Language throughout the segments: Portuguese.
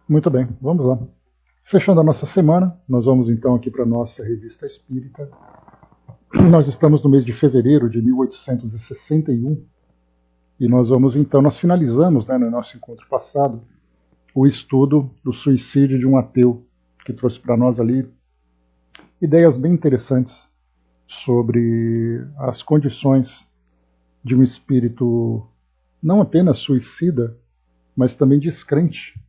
Muito bem, vamos lá. Fechando a nossa semana, nós vamos então aqui para a nossa revista espírita. Nós estamos no mês de fevereiro de 1861 e nós finalizamos, no nosso encontro passado, o estudo do suicídio de um ateu, que trouxe para nós ali ideias bem interessantes sobre as condições de um espírito não apenas suicida, mas também descrente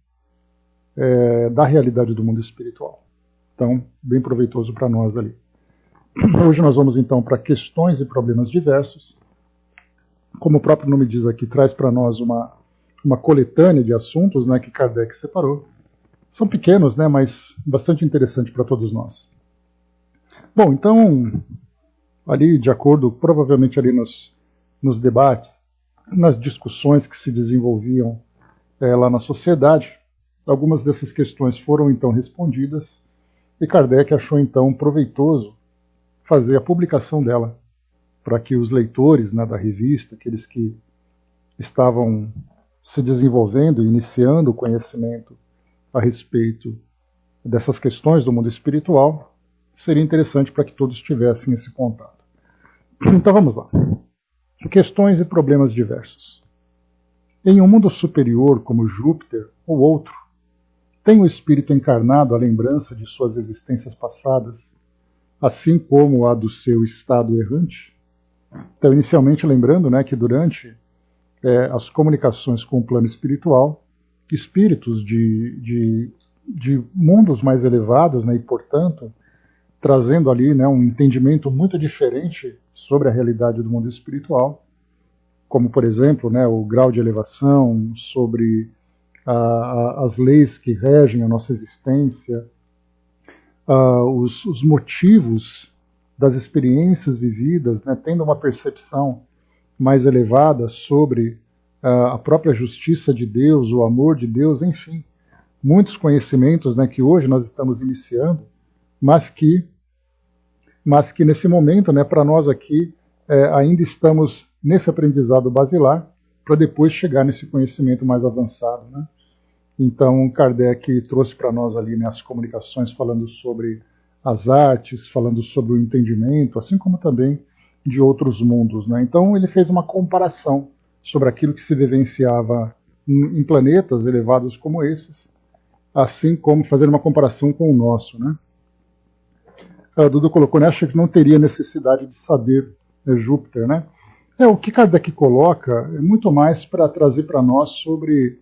da realidade do mundo espiritual. Então, bem proveitoso para nós ali. Hoje nós vamos então para questões e problemas diversos. Como o próprio nome diz aqui, traz para nós uma coletânea de assuntos, que Kardec separou. São pequenos, mas bastante interessante para todos nós. Bom, então, ali de acordo, provavelmente ali nos debates, nas discussões que se desenvolviam lá na sociedade, algumas dessas questões foram então respondidas e Kardec achou então proveitoso fazer a publicação dela para que os leitores da revista, aqueles que estavam se desenvolvendo e iniciando o conhecimento a respeito dessas questões do mundo espiritual, seria interessante para que todos tivessem esse contato. Então vamos lá. Questões e problemas diversos. Em um mundo superior como Júpiter ou outro, tem o espírito encarnado a lembrança de suas existências passadas, assim como a do seu estado errante? Então, inicialmente lembrando que durante as comunicações com o plano espiritual, espíritos de mundos mais elevados, e portanto, trazendo ali um entendimento muito diferente sobre a realidade do mundo espiritual, como, por exemplo, o grau de elevação, sobre as leis que regem a nossa existência, os motivos das experiências vividas, tendo uma percepção mais elevada sobre a própria justiça de Deus, o amor de Deus, enfim, muitos conhecimentos que hoje nós estamos iniciando, mas que nesse momento, para nós aqui, ainda estamos nesse aprendizado basilar, para depois chegar nesse conhecimento mais avançado. Então, Kardec trouxe para nós ali as comunicações falando sobre as artes, falando sobre o entendimento, assim como também de outros mundos. Então, ele fez uma comparação sobre aquilo que se vivenciava em planetas elevados como esses, assim como fazer uma comparação com o nosso. A Dudu colocou, acho que não teria necessidade de saber Júpiter. O que Kardec coloca é muito mais para trazer para nós sobre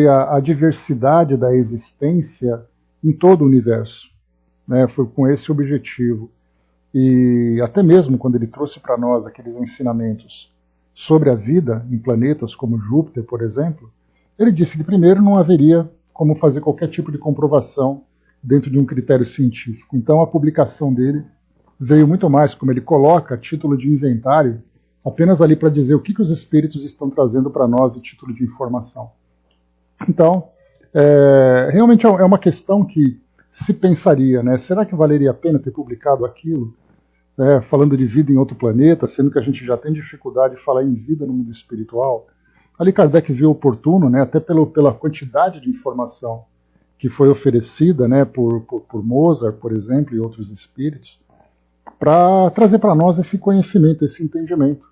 a diversidade da existência em todo o universo. Foi com esse objetivo. E até mesmo quando ele trouxe para nós aqueles ensinamentos sobre a vida em planetas como Júpiter, por exemplo, ele disse que primeiro não haveria como fazer qualquer tipo de comprovação dentro de um critério científico. Então a publicação dele veio muito mais, como ele coloca, a título de inventário, apenas ali para dizer o que os espíritos estão trazendo para nós a título de informação. Então, realmente é uma questão que se pensaria, será que valeria a pena ter publicado aquilo, falando de vida em outro planeta, sendo que a gente já tem dificuldade de falar em vida no mundo espiritual? Ali Kardec viu oportuno, até pela quantidade de informação que foi oferecida por Mozart, por exemplo, e outros espíritos, para trazer para nós esse conhecimento, esse entendimento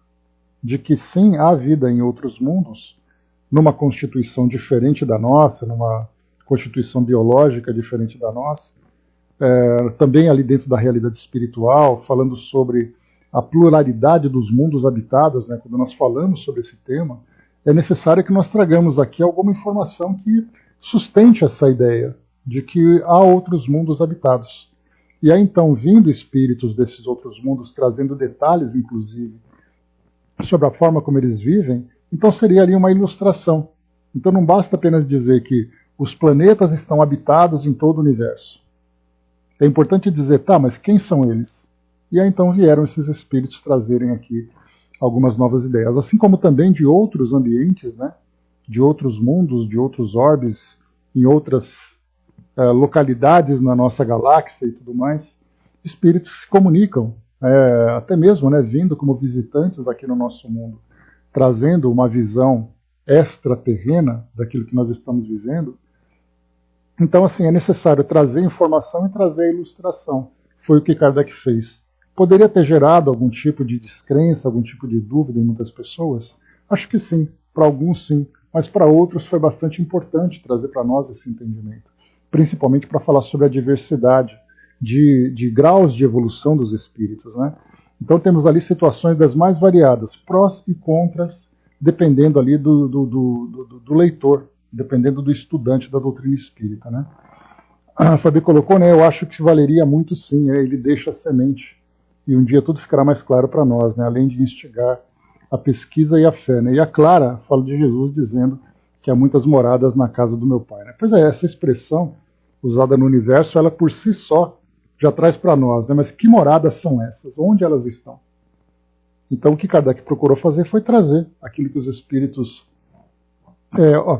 de que sim, há vida em outros mundos, numa constituição diferente da nossa, numa constituição biológica diferente da nossa, também ali dentro da realidade espiritual, falando sobre a pluralidade dos mundos habitados, quando nós falamos sobre esse tema, é necessário que nós tragamos aqui alguma informação que sustente essa ideia de que há outros mundos habitados. E aí então, vindo espíritos desses outros mundos, trazendo detalhes, inclusive, sobre a forma como eles vivem, então seria ali uma ilustração. Então não basta apenas dizer que os planetas estão habitados em todo o universo. É importante dizer, mas quem são eles? E aí então vieram esses espíritos trazerem aqui algumas novas ideias. Assim como também de outros ambientes, de outros mundos, de outros orbes, em outras localidades na nossa galáxia e tudo mais, espíritos se comunicam, até mesmo vindo como visitantes aqui no nosso mundo, trazendo uma visão extraterrena daquilo que nós estamos vivendo, Então, assim, é necessário trazer informação e trazer a ilustração. Foi o que Kardec fez. Poderia ter gerado algum tipo de descrença, algum tipo de dúvida em muitas pessoas? Acho que sim, para alguns sim, mas para outros foi bastante importante trazer para nós esse entendimento, principalmente para falar sobre a diversidade de graus de evolução dos espíritos, né? Então temos ali situações das mais variadas, prós e contras, dependendo ali do leitor, dependendo do estudante da doutrina espírita, né? A Fabi colocou, né? Eu acho que valeria muito sim, né? Ele deixa a semente e um dia tudo ficará mais claro para nós, né? Além de instigar a pesquisa e a fé, né? E a Clara fala de Jesus dizendo que há muitas moradas na casa do meu Pai, né? Pois é, essa expressão usada no universo, ela por si só já traz para nós, né? Mas que moradas são essas? Onde elas estão? Então o que Kardec procurou fazer foi trazer aquilo que os espíritos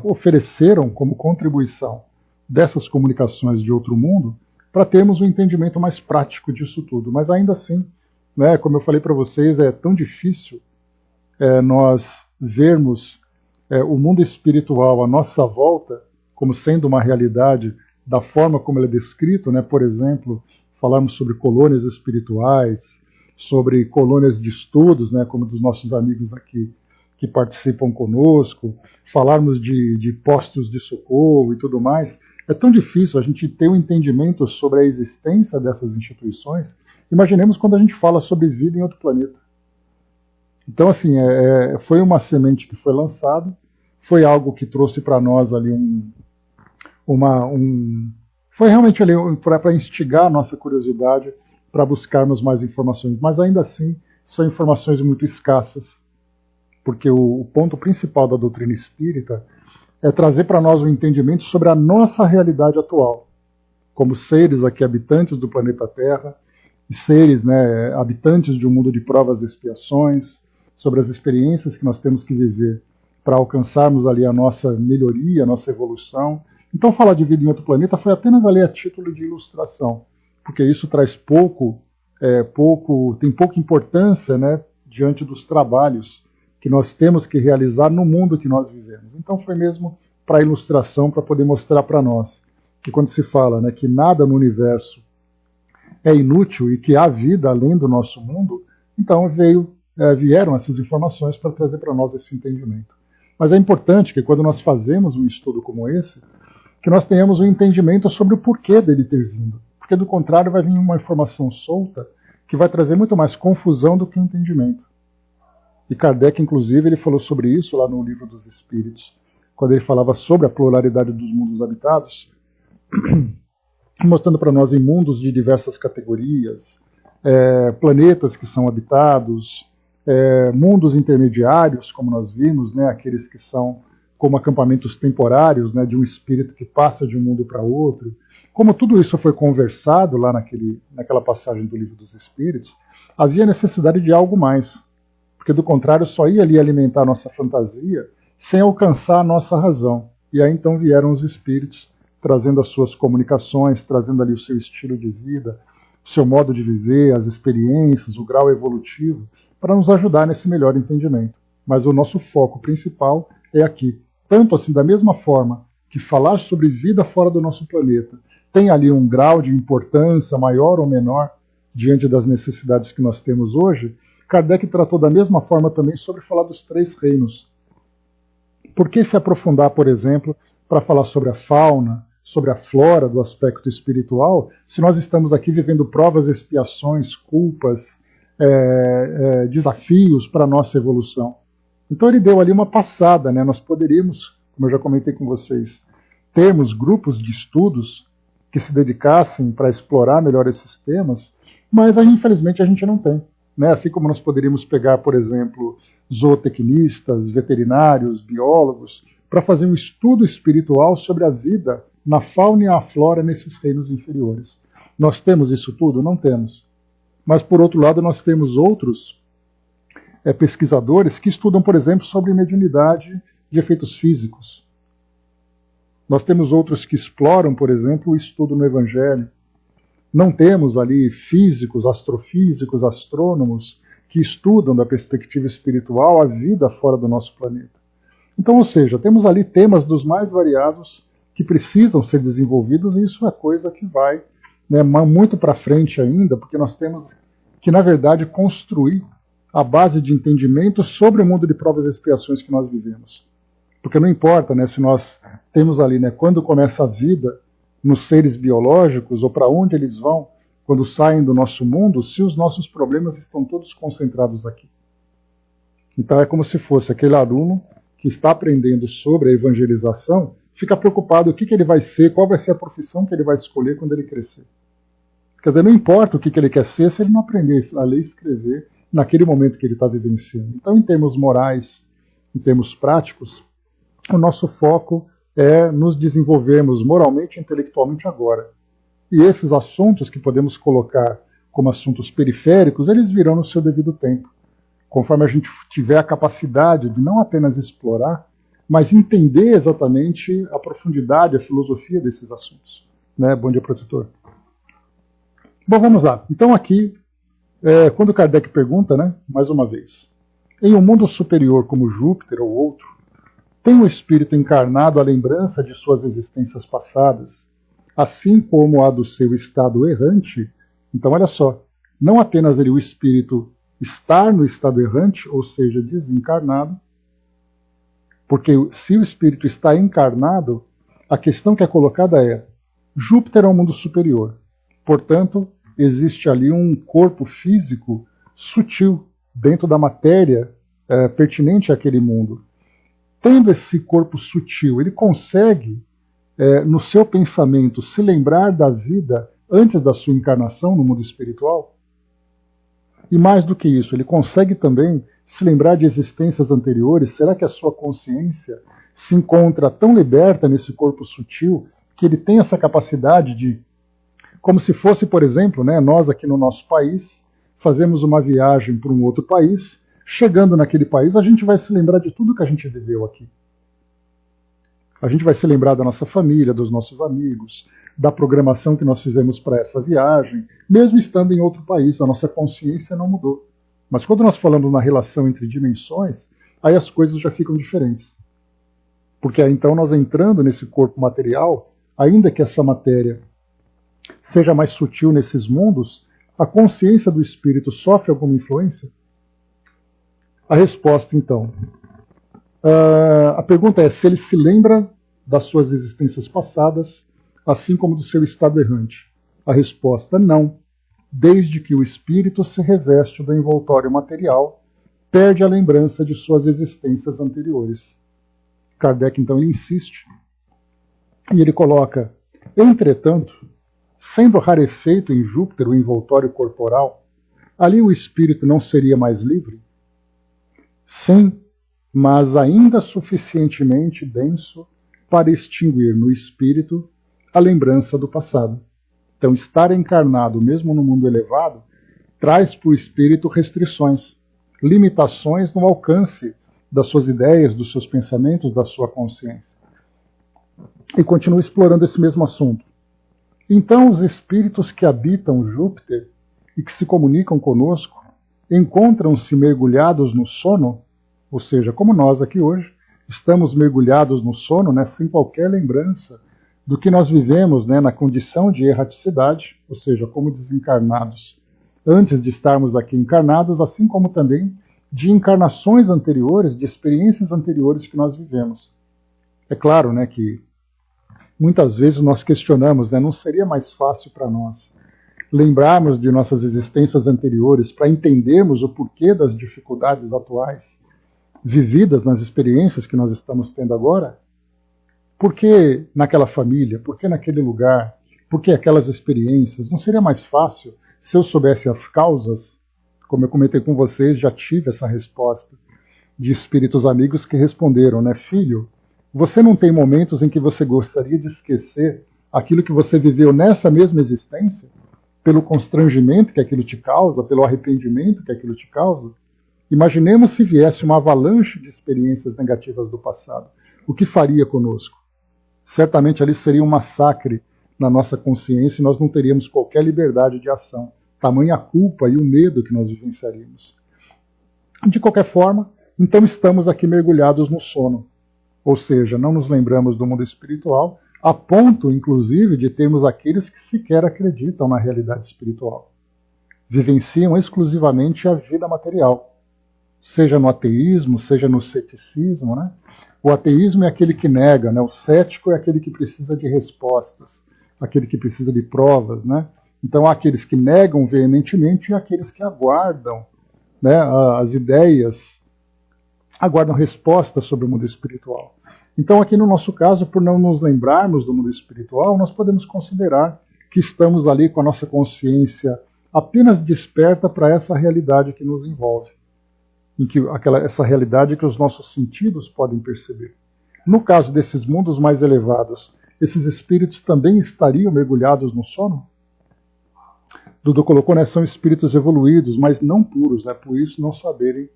ofereceram como contribuição dessas comunicações de outro mundo para termos um entendimento mais prático disso tudo. Mas ainda assim, né, como eu falei para vocês, é tão difícil nós vermos o mundo espiritual à nossa volta como sendo uma realidade da forma como ele é descrito, né? Por exemplo, falarmos sobre colônias espirituais, sobre colônias de estudos, né? Como dos nossos amigos aqui que participam conosco, falarmos de postos de socorro e tudo mais. É tão difícil a gente ter um entendimento sobre a existência dessas instituições. Imaginemos quando a gente fala sobre vida em outro planeta. Então, assim, foi uma semente que foi lançada, foi algo que trouxe para nós ali foi realmente ali para instigar a nossa curiosidade, para buscarmos mais informações. Mas ainda assim, são informações muito escassas, porque o ponto principal da doutrina espírita é trazer para nós um entendimento sobre a nossa realidade atual, como seres aqui habitantes do planeta Terra, e seres, né, habitantes de um mundo de provas e expiações, sobre as experiências que nós temos que viver para alcançarmos ali a nossa melhoria, a nossa evolução. Então falar de vida em outro planeta foi apenas ali a título de ilustração, porque isso traz tem pouca importância, né, diante dos trabalhos que nós temos que realizar no mundo que nós vivemos. Então foi mesmo para ilustração, para poder mostrar para nós que quando se fala, né, que nada no universo é inútil e que há vida além do nosso mundo, então vieram essas informações para trazer para nós esse entendimento. Mas é importante que quando nós fazemos um estudo como esse, que nós tenhamos um entendimento sobre o porquê dele ter vindo. Porque do contrário vai vir uma informação solta que vai trazer muito mais confusão do que entendimento. E Kardec, inclusive, ele falou sobre isso lá no Livro dos Espíritos, quando ele falava sobre a pluralidade dos mundos habitados, mostrando para nós em mundos de diversas categorias, planetas que são habitados, mundos intermediários, como nós vimos, né, aqueles que são como acampamentos temporários, né, de um espírito que passa de um mundo para outro. Como tudo isso foi conversado lá naquela passagem do Livro dos Espíritos, havia necessidade de algo mais, porque do contrário só ia ali alimentar a nossa fantasia sem alcançar a nossa razão. E aí então vieram os espíritos trazendo as suas comunicações, trazendo ali o seu estilo de vida, o seu modo de viver, as experiências, o grau evolutivo, para nos ajudar nesse melhor entendimento. Mas o nosso foco principal é aqui. Tanto assim, da mesma forma que falar sobre vida fora do nosso planeta tem ali um grau de importância maior ou menor diante das necessidades que nós temos hoje, Kardec tratou da mesma forma também sobre falar dos 3 reinos. Por que se aprofundar, por exemplo, para falar sobre a fauna, sobre a flora do aspecto espiritual, se nós estamos aqui vivendo provas, expiações, culpas, desafios para a nossa evolução? Então ele deu ali uma passada, né? Nós poderíamos, como eu já comentei com vocês, termos grupos de estudos que se dedicassem para explorar melhor esses temas, mas infelizmente a gente não tem. Né? Assim como nós poderíamos pegar, por exemplo, zootecnistas, veterinários, biólogos, para fazer um estudo espiritual sobre a vida na fauna e a flora nesses reinos inferiores. Nós temos isso tudo? Não temos. Mas, por outro lado, nós temos outros pesquisadores que estudam, por exemplo, sobre mediunidade de efeitos físicos. Nós temos outros que exploram, por exemplo, o estudo no Evangelho. Não temos ali físicos, astrofísicos, astrônomos que estudam da perspectiva espiritual a vida fora do nosso planeta. Então, ou seja, temos ali temas dos mais variados que precisam ser desenvolvidos, e isso é coisa que vai, né, muito para frente ainda, porque nós temos que, na verdade, construir a base de entendimento sobre o mundo de provas e expiações que nós vivemos. Porque não importa, né, se nós temos ali, né, quando começa a vida nos seres biológicos, ou para onde eles vão quando saem do nosso mundo, se os nossos problemas estão todos concentrados aqui. Então é como se fosse aquele aluno que está aprendendo sobre a evangelização, fica preocupado o que ele vai ser, qual vai ser a profissão que ele vai escolher quando ele crescer. Quer dizer, não importa o que ele quer ser se ele não aprender a ler e escrever naquele momento que ele está vivenciando. Então, em termos morais, em termos práticos, o nosso foco é nos desenvolvermos moralmente e intelectualmente agora. E esses assuntos que podemos colocar como assuntos periféricos, eles virão no seu devido tempo, conforme a gente tiver a capacidade de não apenas explorar, mas entender exatamente a profundidade, a filosofia desses assuntos. Né? Bom dia, protetor. Bom, vamos lá. Então aqui, quando Kardec pergunta, né, mais uma vez, em um mundo superior como Júpiter ou outro, tem o espírito encarnado a lembrança de suas existências passadas, assim como a do seu estado errante? Então, olha só, não apenas o espírito estar no estado errante, ou seja, desencarnado, porque se o espírito está encarnado, a questão que é colocada é: Júpiter é um mundo superior, portanto, existe ali um corpo físico sutil dentro da matéria pertinente àquele mundo. Tendo esse corpo sutil, ele consegue, no seu pensamento, se lembrar da vida antes da sua encarnação no mundo espiritual? E mais do que isso, ele consegue também se lembrar de existências anteriores? Será que a sua consciência se encontra tão liberta nesse corpo sutil que ele tem essa capacidade de, como se fosse, por exemplo, né, nós aqui no nosso país, fazemos uma viagem para um outro país, chegando naquele país, a gente vai se lembrar de tudo que a gente viveu aqui. A gente vai se lembrar da nossa família, dos nossos amigos, da programação que nós fizemos para essa viagem, mesmo estando em outro país, a nossa consciência não mudou. Mas quando nós falamos na relação entre dimensões, aí as coisas já ficam diferentes. Porque aí, então nós entrando nesse corpo material, ainda que essa matéria seja mais sutil nesses mundos, a consciência do espírito sofre alguma influência? A resposta, então, a pergunta é se ele se lembra das suas existências passadas, assim como do seu estado errante. A resposta, não. Desde que o espírito se reveste do envoltório material, perde a lembrança de suas existências anteriores. Kardec, então, ele insiste, e ele coloca: entretanto, sendo rarefeito em Júpiter o envoltório corporal, ali o espírito não seria mais livre? Sim, mas ainda suficientemente denso para extinguir no espírito a lembrança do passado. Então, estar encarnado, mesmo no mundo elevado, traz para o espírito restrições, limitações no alcance das suas ideias, dos seus pensamentos, da sua consciência. E continua explorando esse mesmo assunto. Então, os espíritos que habitam Júpiter e que se comunicam conosco encontram-se mergulhados no sono, ou seja, como nós aqui hoje, estamos mergulhados no sono, né, sem qualquer lembrança do que nós vivemos, né, na condição de erraticidade, ou seja, como desencarnados, antes de estarmos aqui encarnados, assim como também de encarnações anteriores, de experiências anteriores que nós vivemos. É claro, né, que muitas vezes nós questionamos, né, não seria mais fácil para nós lembrarmos de nossas existências anteriores para entendermos o porquê das dificuldades atuais vividas nas experiências que nós estamos tendo agora? Por que naquela família? Por que naquele lugar? Por que aquelas experiências? Não seria mais fácil se eu soubesse as causas? Como eu comentei com vocês, já tive essa resposta de espíritos amigos que responderam, né, filho, você não tem momentos em que você gostaria de esquecer aquilo que você viveu nessa mesma existência? Pelo constrangimento que aquilo te causa, pelo arrependimento que aquilo te causa? Imaginemos se viesse uma avalanche de experiências negativas do passado. O que faria conosco? Certamente ali seria um massacre na nossa consciência e nós não teríamos qualquer liberdade de ação. Tamanha a culpa e o medo que nós vivenciaríamos. De qualquer forma, então estamos aqui mergulhados no sono. Ou seja, não nos lembramos do mundo espiritual, a ponto, inclusive, de termos aqueles que sequer acreditam na realidade espiritual. Vivenciam exclusivamente a vida material, seja no ateísmo, seja no ceticismo, né? O ateísmo é aquele que nega, né? O cético é aquele que precisa de respostas, aquele que precisa de provas, né? Então há aqueles que negam veementemente e aqueles que aguardam, né, as ideias, aguardam respostas sobre o mundo espiritual. Então aqui no nosso caso, por não nos lembrarmos do mundo espiritual, nós podemos considerar que estamos ali com a nossa consciência apenas desperta para essa realidade que nos envolve, em que essa realidade que os nossos sentidos podem perceber. No caso desses mundos mais elevados, esses espíritos também estariam mergulhados no sono? Dudu colocou, né, são espíritos evoluídos, mas não puros, né, por isso não saberem,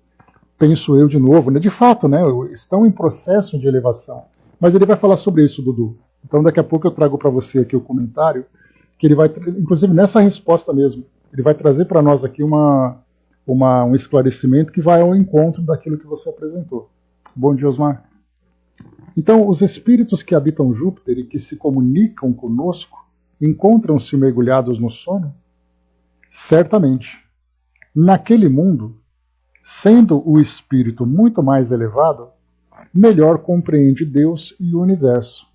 penso eu de novo, né, de fato, né, estão em processo de elevação. Mas ele vai falar sobre isso, Dudu. Então daqui a pouco eu trago para você aqui o comentário, que ele vai, inclusive nessa resposta mesmo, ele vai trazer para nós aqui um esclarecimento que vai ao encontro daquilo que você apresentou. Bom dia, Osmar. Então, os espíritos que habitam Júpiter e que se comunicam conosco encontram-se mergulhados no sono? Certamente. Naquele mundo, sendo o espírito muito mais elevado, melhor compreende Deus e o universo.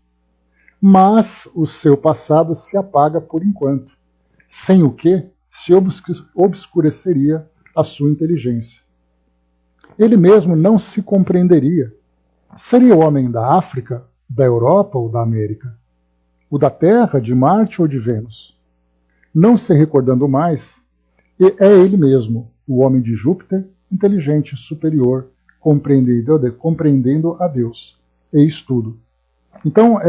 Mas o seu passado se apaga por enquanto, sem o que se obscureceria a sua inteligência. Ele mesmo não se compreenderia. Seria o homem da África, da Europa ou da América? O da Terra, de Marte ou de Vênus? Não se recordando mais, é ele mesmo, o homem de Júpiter, inteligente, superior, compreendendo a Deus. Eis tudo. Então,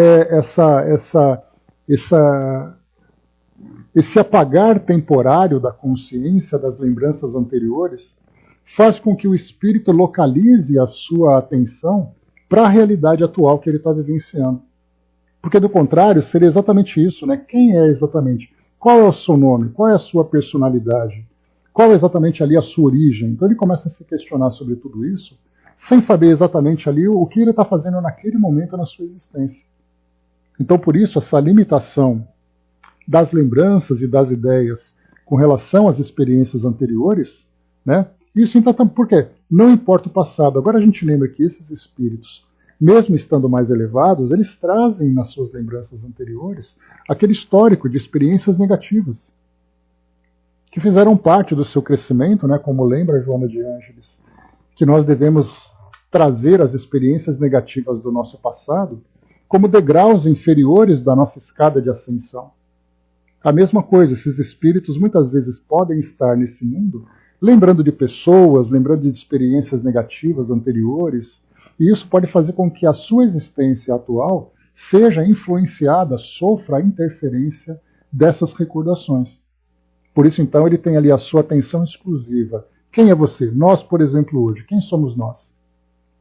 esse apagar temporário da consciência das lembranças anteriores faz com que o espírito localize a sua atenção para a realidade atual que ele está vivenciando. Porque, do contrário, seria exatamente isso, né? Quem é exatamente? Qual é o seu nome? Qual é a sua personalidade? Qual é exatamente ali a sua origem? Então ele começa a se questionar sobre tudo isso, sem saber exatamente ali o que ele está fazendo naquele momento na sua existência. Então, por isso, essa limitação das lembranças e das ideias com relação às experiências anteriores, né? Isso então, por quê? Não importa o passado. Agora a gente lembra que esses espíritos, mesmo estando mais elevados, eles trazem nas suas lembranças anteriores aquele histórico de experiências negativas que fizeram parte do seu crescimento, né? Como lembra Joana de Ângeles, que nós devemos trazer as experiências negativas do nosso passado como degraus inferiores da nossa escada de ascensão. A mesma coisa, esses espíritos muitas vezes podem estar nesse mundo lembrando de pessoas, lembrando de experiências negativas anteriores, e isso pode fazer com que a sua existência atual seja influenciada, sofra a interferência dessas recordações. Por isso, então, ele tem ali a sua atenção exclusiva. Quem é você? Nós, por exemplo, hoje. Quem somos nós?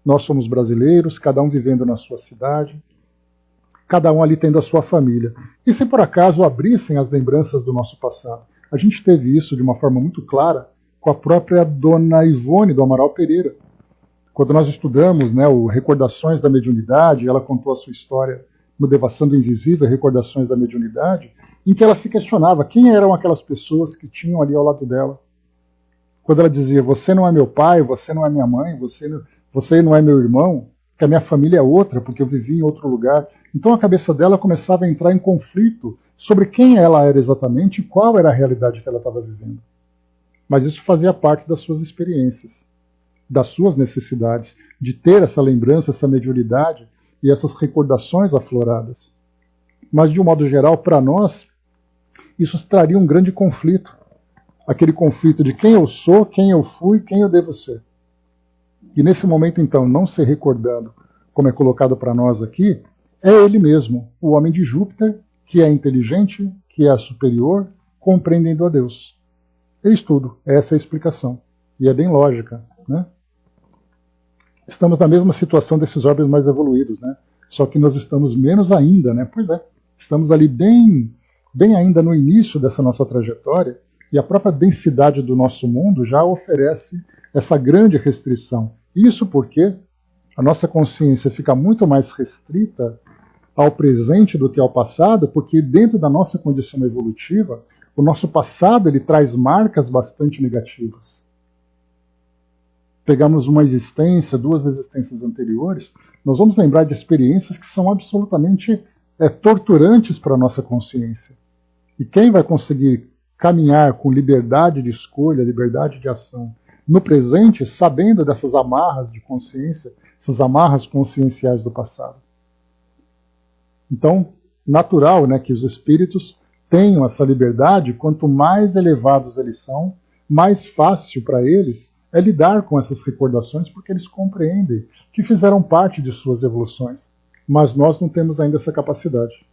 Nós somos brasileiros, cada um vivendo na sua cidade, cada um ali tendo a sua família. E se por acaso abrissem as lembranças do nosso passado? A gente teve isso de uma forma muito clara com a própria dona Ivone do Amaral Pereira. Quando nós estudamos, né, o Recordações da Mediunidade, ela contou a sua história no Devassando o Invisível, Recordações da Mediunidade, em que ela se questionava quem eram aquelas pessoas que tinham ali ao lado dela. Quando ela dizia, você não é meu pai, você não é minha mãe, você não é meu irmão, que a minha família é outra, porque eu vivi em outro lugar. Então a cabeça dela começava a entrar em conflito sobre quem ela era exatamente e qual era a realidade que ela estava vivendo. Mas isso fazia parte das suas experiências, das suas necessidades, de ter essa lembrança, essa mediunidade e essas recordações afloradas. Mas, de um modo geral, para nós, isso traria um grande conflito. Aquele conflito de quem eu sou, quem eu fui, quem eu devo ser. E nesse momento, então, não se recordando, como é colocado para nós aqui, é ele mesmo, o homem de Júpiter, que é inteligente, que é superior, compreendendo a Deus. Eis tudo, essa é a explicação. E é bem lógica, né? Estamos na mesma situação desses orbes mais evoluídos, né? Só que nós estamos menos ainda, né? Pois é, estamos ali bem ainda no início dessa nossa trajetória, e a própria densidade do nosso mundo já oferece essa grande restrição. Isso porque a nossa consciência fica muito mais restrita ao presente do que ao passado, porque dentro da nossa condição evolutiva, o nosso passado ele traz marcas bastante negativas. Pegamos uma existência, 2 existências anteriores, nós vamos lembrar de experiências que são absolutamente torturantes para a nossa consciência. E quem vai conseguir caminhar com liberdade de escolha, liberdade de ação no presente, sabendo dessas amarras de consciência, essas amarras conscienciais do passado? Então, natural, né, que os espíritos tenham essa liberdade. Quanto mais elevados eles são, mais fácil para eles é lidar com essas recordações, porque eles compreendem que fizeram parte de suas evoluções. Mas nós não temos ainda essa capacidade.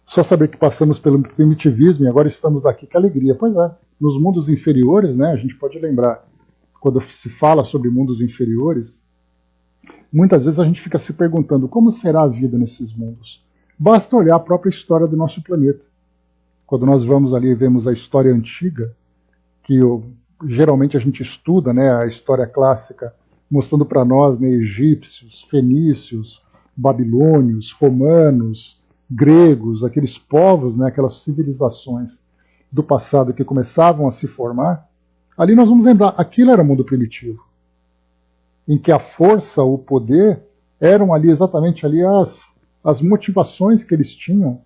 Só saber que passamos pelo primitivismo e agora estamos aqui, que alegria. Pois é, nos mundos inferiores, né, a gente pode lembrar, quando se fala sobre mundos inferiores, muitas vezes a gente fica se perguntando como será a vida nesses mundos. Basta olhar a própria história do nosso planeta. Quando nós vamos ali e vemos a história antiga, que geralmente a gente estuda, né, a história clássica, mostrando para nós, né, egípcios, fenícios, babilônios, romanos, gregos, aqueles povos, né, aquelas civilizações do passado que começavam a se formar, ali nós vamos lembrar, aquilo era mundo primitivo, em que a força, o poder, eram ali exatamente ali as motivações que eles tinham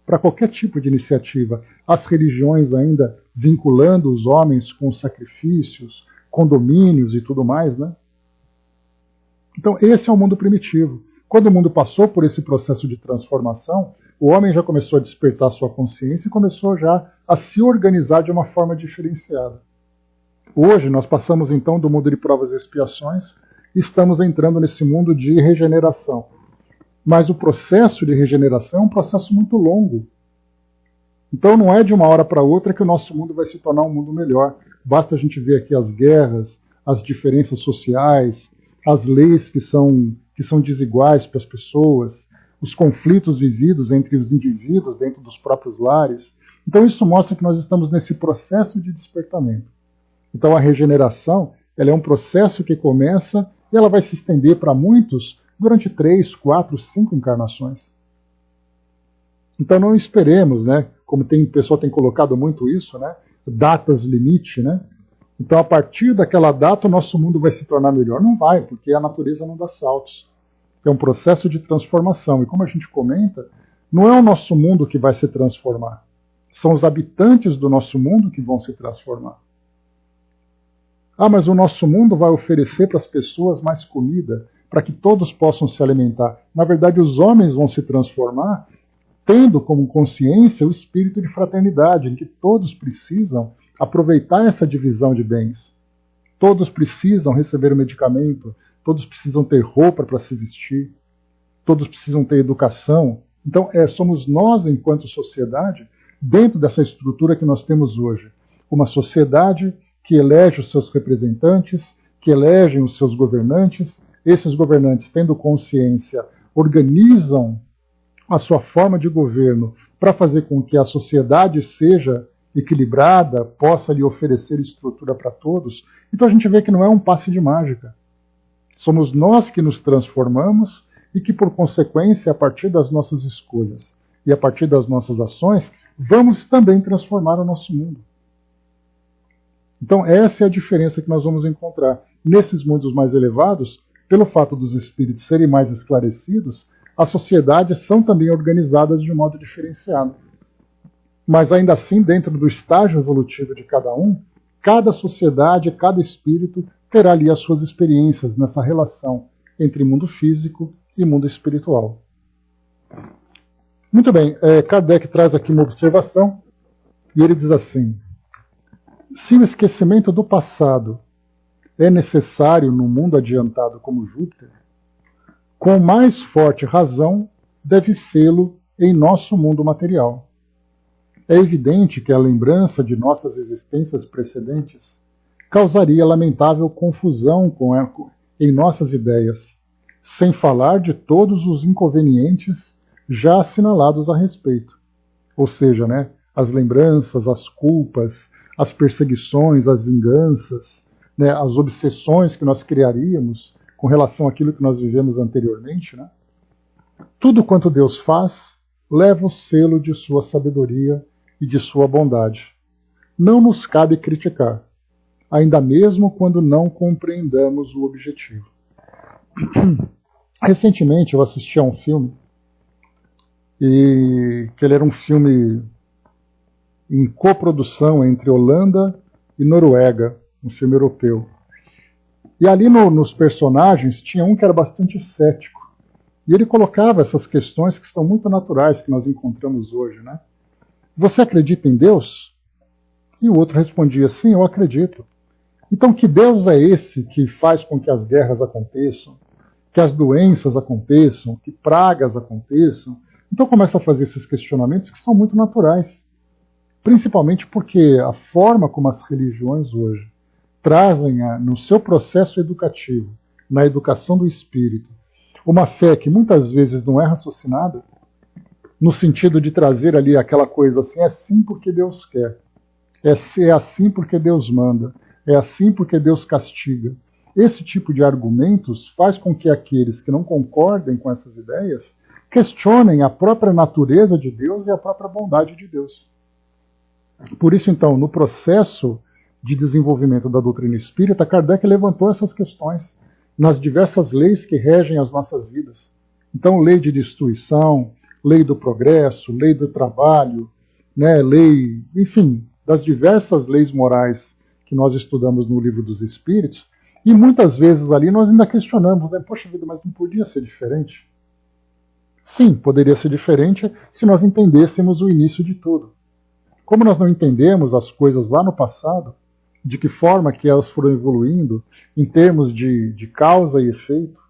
para qualquer tipo de iniciativa. As religiões ainda vinculando os homens com sacrifícios, condomínios e tudo mais, né? Então esse é o mundo primitivo. Quando o mundo passou por esse processo de transformação, o homem já começou a despertar sua consciência e começou já a se organizar de uma forma diferenciada. Hoje nós passamos então do mundo de provas e expiações e estamos entrando nesse mundo de regeneração. Mas o processo de regeneração é um processo muito longo. Então não é de uma hora para outra que o nosso mundo vai se tornar um mundo melhor. Basta a gente ver aqui as guerras, as diferenças sociais, as leis que são desiguais para as pessoas, os conflitos vividos entre os indivíduos dentro dos próprios lares. Então isso mostra que nós estamos nesse processo de despertamento. Então a regeneração ela é um processo que começa e ela vai se estender para muitos durante 3, 4, 5 encarnações. Então não esperemos, né, como o pessoal tem colocado muito isso, né, datas limite, né? Então a partir daquela data o nosso mundo vai se tornar melhor. Não vai, porque a natureza não dá saltos. É um processo de transformação. E como a gente comenta, não é o nosso mundo que vai se transformar. São os habitantes do nosso mundo que vão se transformar. Ah, mas o nosso mundo vai oferecer para as pessoas mais comida, para que todos possam se alimentar. Na verdade, os homens vão se transformar tendo como consciência o espírito de fraternidade, em que todos precisam aproveitar essa divisão de bens. Todos precisam receber o medicamento, todos precisam ter roupa para se vestir, todos precisam ter educação. Então, somos nós, enquanto sociedade, dentro dessa estrutura que nós temos hoje. Uma sociedade que elege os seus representantes, que elegem os seus governantes. Esses governantes, tendo consciência, organizam a sua forma de governo para fazer com que a sociedade seja equilibrada, possa lhe oferecer estrutura para todos. Então a gente vê que não é um passe de mágica. Somos nós que nos transformamos e que, por consequência, a partir das nossas escolhas e a partir das nossas ações, vamos também transformar o nosso mundo. Então essa é a diferença que nós vamos encontrar. Nesses mundos mais elevados, pelo fato dos espíritos serem mais esclarecidos, as sociedades são também organizadas de um modo diferenciado. Mas ainda assim, dentro do estágio evolutivo de cada um, cada sociedade, cada espírito terá ali as suas experiências nessa relação entre mundo físico e mundo espiritual. Muito bem, Kardec traz aqui uma observação e ele diz assim: se o esquecimento do passado é necessário num mundo adiantado como Júpiter, com mais forte razão deve sê-lo em nosso mundo material. É evidente que a lembrança de nossas existências precedentes causaria lamentável confusão em nossas ideias, sem falar de todos os inconvenientes já assinalados a respeito. Ou seja, né, as lembranças, as culpas, as perseguições, as vinganças, né, as obsessões que nós criaríamos com relação àquilo que nós vivemos anteriormente, né? Tudo quanto Deus faz leva o selo de sua sabedoria e de sua bondade. Não nos cabe criticar, ainda mesmo quando não compreendamos o objetivo. Recentemente eu assisti a um filme, e que ele era um filme em coprodução entre Holanda e Noruega, um filme europeu. E ali nos personagens tinha um que era bastante cético. E ele colocava essas questões que são muito naturais que nós encontramos hoje, né? Você acredita em Deus? E o outro respondia, sim, eu acredito. Então que Deus é esse que faz com que as guerras aconteçam, que as doenças aconteçam, que pragas aconteçam? Então começa a fazer esses questionamentos que são muito naturais. Principalmente porque a forma como as religiões hoje trazem no seu processo educativo, na educação do espírito, uma fé que muitas vezes não é raciocinada, no sentido de trazer ali aquela coisa assim, é assim porque Deus quer, é assim porque Deus manda, é assim porque Deus castiga. Esse tipo de argumentos faz com que aqueles que não concordem com essas ideias questionem a própria natureza de Deus e a própria bondade de Deus. Por isso, então, no processo de desenvolvimento da doutrina espírita, Kardec levantou essas questões nas diversas leis que regem as nossas vidas. Então, lei de destruição, lei do progresso, lei do trabalho, né, lei, enfim, das diversas leis morais que nós estudamos no Livro dos Espíritos, e muitas vezes ali nós ainda questionamos, né, poxa vida, mas não podia ser diferente? Sim, poderia ser diferente se nós entendêssemos o início de tudo. Como nós não entendemos as coisas lá no passado, de que forma que elas foram evoluindo em termos de causa e efeito,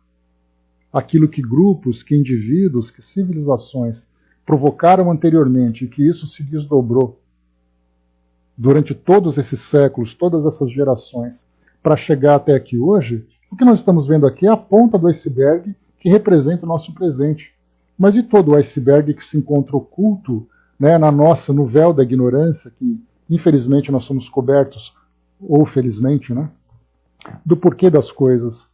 aquilo que grupos, que indivíduos, que civilizações provocaram anteriormente e que isso se desdobrou durante todos esses séculos, todas essas gerações, para chegar até aqui hoje, o que nós estamos vendo aqui é a ponta do iceberg que representa o nosso presente. Mas e todo o iceberg que se encontra oculto, né, no véu da ignorância, que infelizmente nós somos cobertos, ou felizmente, né, do porquê das coisas.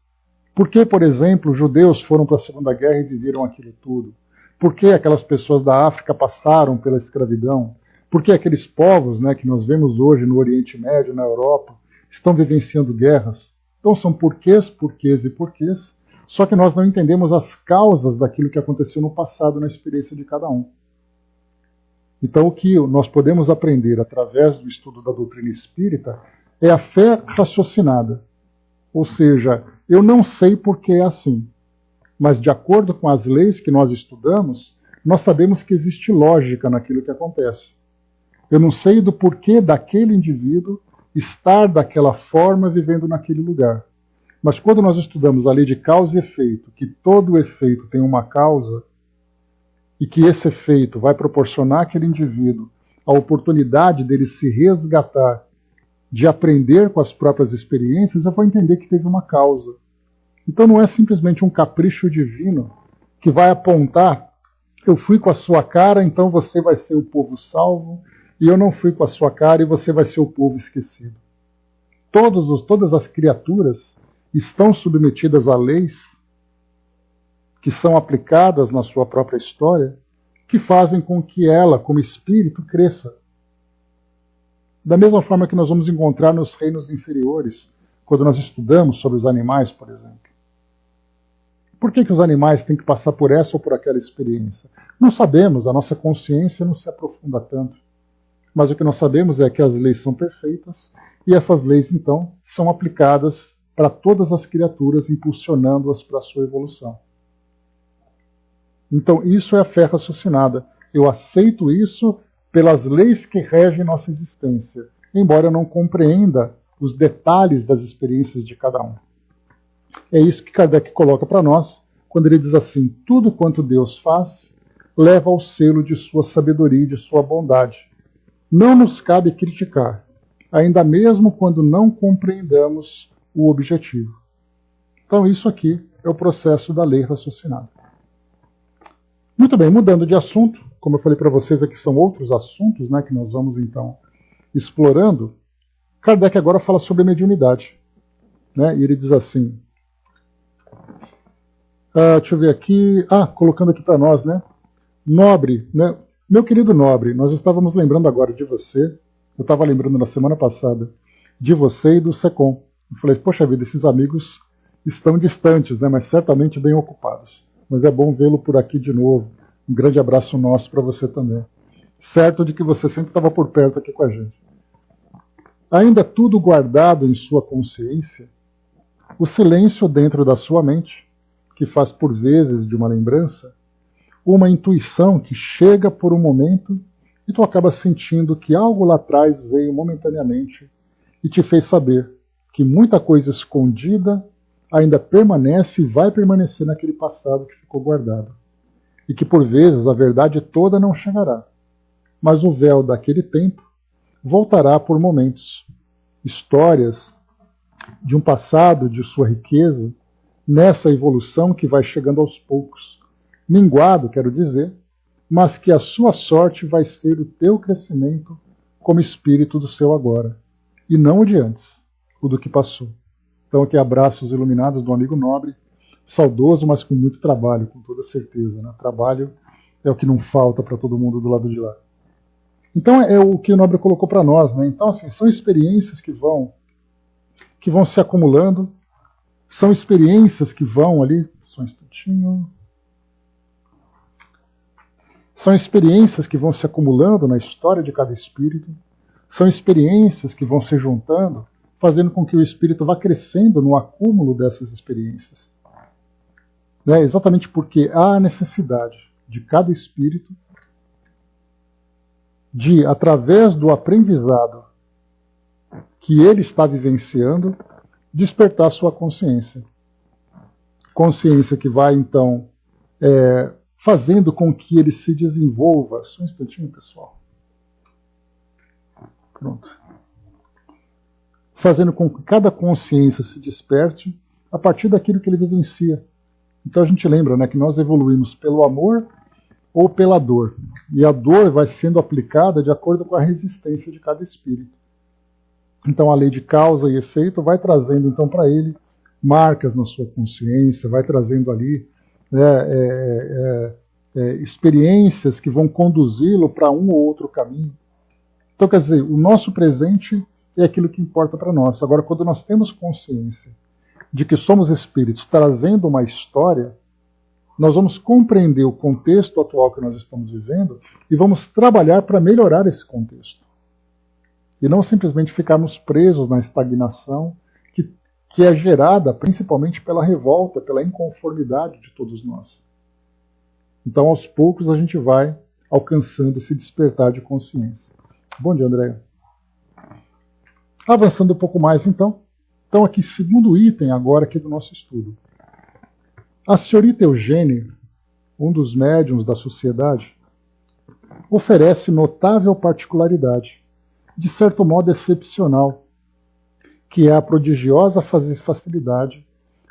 Por que, por exemplo, os judeus foram para a Segunda Guerra e viveram aquilo tudo? Por que aquelas pessoas da África passaram pela escravidão? Por que aqueles povos, né, que nós vemos hoje no Oriente Médio, na Europa, estão vivenciando guerras? Então são porquês, porquês e porquês, só que nós não entendemos as causas daquilo que aconteceu no passado na experiência de cada um. Então o que nós podemos aprender através do estudo da doutrina espírita é a fé raciocinada. Ou seja, eu não sei por que é assim, mas de acordo com as leis que nós estudamos, nós sabemos que existe lógica naquilo que acontece. Eu não sei do porquê daquele indivíduo estar daquela forma vivendo naquele lugar. Mas quando nós estudamos a lei de causa e efeito, que todo efeito tem uma causa, e que esse efeito vai proporcionar àquele indivíduo a oportunidade dele se resgatar, de aprender com as próprias experiências, eu vou entender que teve uma causa. Então não é simplesmente um capricho divino que vai apontar, eu fui com a sua cara, então você vai ser o povo salvo, e eu não fui com a sua cara e você vai ser o povo esquecido. Todas as criaturas estão submetidas a leis que são aplicadas na sua própria história, que fazem com que ela, como espírito, cresça. Da mesma forma que nós vamos encontrar nos reinos inferiores, quando nós estudamos sobre os animais, por exemplo. Por que os animais têm que passar por essa ou por aquela experiência? Não sabemos, a nossa consciência não se aprofunda tanto. Mas o que nós sabemos é que as leis são perfeitas e essas leis, então, são aplicadas para todas as criaturas, impulsionando-as para a sua evolução. Então, isso é a fé raciocinada. Eu aceito isso pelas leis que regem nossa existência, embora eu não compreenda os detalhes das experiências de cada um. É isso que Kardec coloca para nós, quando ele diz assim, tudo quanto Deus faz, leva ao selo de sua sabedoria e de sua bondade. Não nos cabe criticar, ainda mesmo quando não compreendamos o objetivo. Então isso aqui é o processo da lei raciocinada. Muito bem, mudando de assunto, como eu falei para vocês, aqui são outros assuntos, né, que nós vamos então explorando. Kardec agora fala sobre mediunidade, né, e ele diz assim, Deixa eu ver aqui. Colocando aqui para nós, né? Nobre, né? Meu querido Nobre, nós estávamos lembrando agora de você. Eu estava lembrando na semana passada de você e do SECOM. Eu falei, poxa vida, esses amigos estão distantes, né? Mas certamente bem ocupados. Mas é bom vê-lo por aqui de novo. Um grande abraço nosso para você também. Certo de que você sempre estava por perto aqui com a gente. Ainda tudo guardado em sua consciência, o silêncio dentro da sua mente, que faz por vezes de uma lembrança, uma intuição que chega por um momento e tu acaba sentindo que algo lá atrás veio momentaneamente e te fez saber que muita coisa escondida ainda permanece e vai permanecer naquele passado que ficou guardado. E que por vezes a verdade toda não chegará, mas o véu daquele tempo voltará por momentos. Histórias de um passado, de sua riqueza, nessa evolução que vai chegando aos poucos. Minguado, quero dizer, mas que a sua sorte vai ser o teu crescimento como espírito do seu agora, e não o de antes, o do que passou. Então aqui abraços iluminados do amigo Nobre, saudoso, mas com muito trabalho, com toda certeza. Né? Trabalho é o que não falta para todo mundo do lado de lá. Então é o que o Nobre colocou para nós. Né? Então assim, são experiências que vão se acumulando, são experiências que vão ali... Só um instantinho... São experiências que vão se acumulando na história de cada espírito, são experiências que vão se juntando, fazendo com que o espírito vá crescendo no acúmulo dessas experiências. Né? Exatamente porque há a necessidade de cada espírito de, através do aprendizado que ele está vivenciando, despertar sua consciência. Consciência que vai, então, fazendo com que ele se desenvolva. Só um instantinho, pessoal. Pronto. Fazendo com que cada consciência se desperte a partir daquilo que ele vivencia. Então a gente lembra, né, que nós evoluímos pelo amor ou pela dor. E a dor vai sendo aplicada de acordo com a resistência de cada espírito. Então a lei de causa e efeito vai trazendo então para ele marcas na sua consciência, vai trazendo ali experiências que vão conduzi-lo para um ou outro caminho. Então, quer dizer, o nosso presente é aquilo que importa para nós. Agora, quando nós temos consciência de que somos espíritos trazendo uma história, nós vamos compreender o contexto atual que nós estamos vivendo e vamos trabalhar para melhorar esse contexto. E não simplesmente ficarmos presos na estagnação que é gerada principalmente pela revolta, pela inconformidade de todos nós. Então, aos poucos, a gente vai alcançando esse despertar de consciência. Bom dia, André. Avançando um pouco mais, então. Então, aqui, segundo item agora aqui do nosso estudo. A senhorita Eugênie, um dos médiuns da sociedade, oferece notável particularidade, de certo modo excepcional, que é a prodigiosa facilidade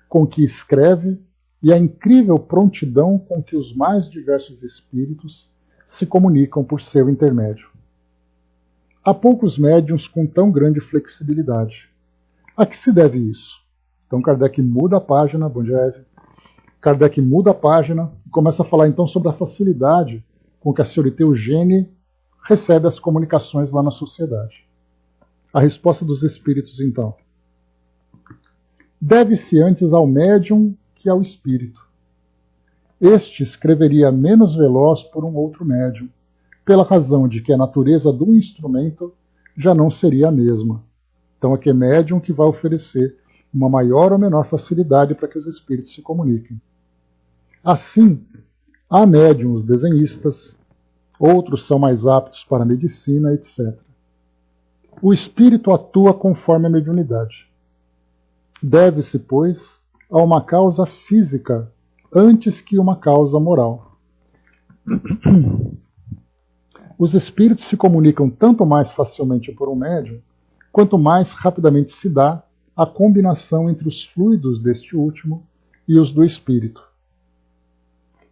com que escreve e a incrível prontidão com que os mais diversos espíritos se comunicam por seu intermédio. Há poucos médiuns com tão grande flexibilidade. A que se deve isso? Então Kardec muda a página, bom dia, Eve. Kardec muda a página e começa a falar então sobre a facilidade com que a senhorita Eugênie recebe as comunicações lá na sociedade. A resposta dos espíritos, então. Deve-se antes ao médium que ao espírito. Este escreveria menos veloz por um outro médium, pela razão de que a natureza do instrumento já não seria a mesma. Então aqui é médium que vai oferecer uma maior ou menor facilidade para que os espíritos se comuniquem. Assim, há médiums desenhistas, outros são mais aptos para a medicina, etc. O espírito atua conforme a mediunidade. Deve-se, pois, a uma causa física antes que uma causa moral. Os espíritos se comunicam tanto mais facilmente por um médium, quanto mais rapidamente se dá a combinação entre os fluidos deste último e os do espírito.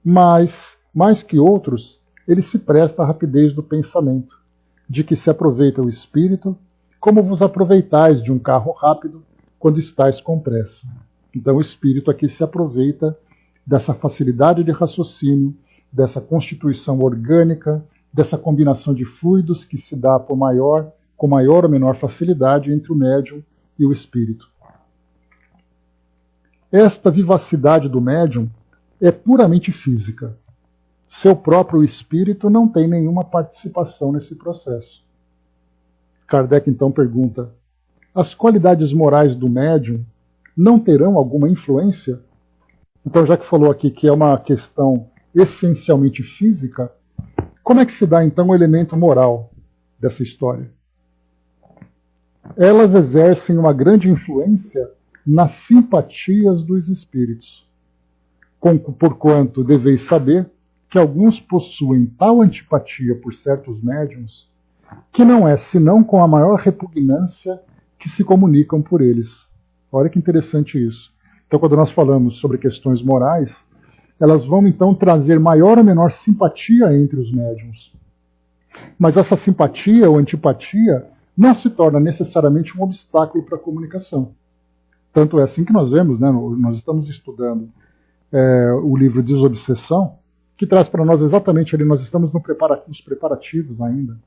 Mas, mais que outros, ele se presta à rapidez do pensamento, de que se aproveita o espírito, como vos aproveitais de um carro rápido quando estáis com pressa. Então o espírito aqui se aproveita dessa facilidade de raciocínio, dessa constituição orgânica, dessa combinação de fluidos que se dá com maior ou menor facilidade entre o médium e o espírito. Esta vivacidade do médium é puramente física. Seu próprio espírito não tem nenhuma participação nesse processo. Kardec então pergunta: as qualidades morais do médium não terão alguma influência? Então, já que falou aqui que é uma questão essencialmente física, como é que se dá então o elemento moral dessa história? Elas exercem uma grande influência nas simpatias dos espíritos, porquanto deveis saber que alguns possuem tal antipatia por certos médiuns que não é senão com a maior repugnância que se comunicam por eles. Olha que interessante isso. Então, quando nós falamos sobre questões morais, elas vão então trazer maior ou menor simpatia entre os médiuns. Mas essa simpatia ou antipatia não se torna necessariamente um obstáculo para a comunicação. Tanto é assim que nós vemos, né, nós estamos estudando o livro Desobsessão, que traz para nós exatamente ali, nós estamos nos preparativos ainda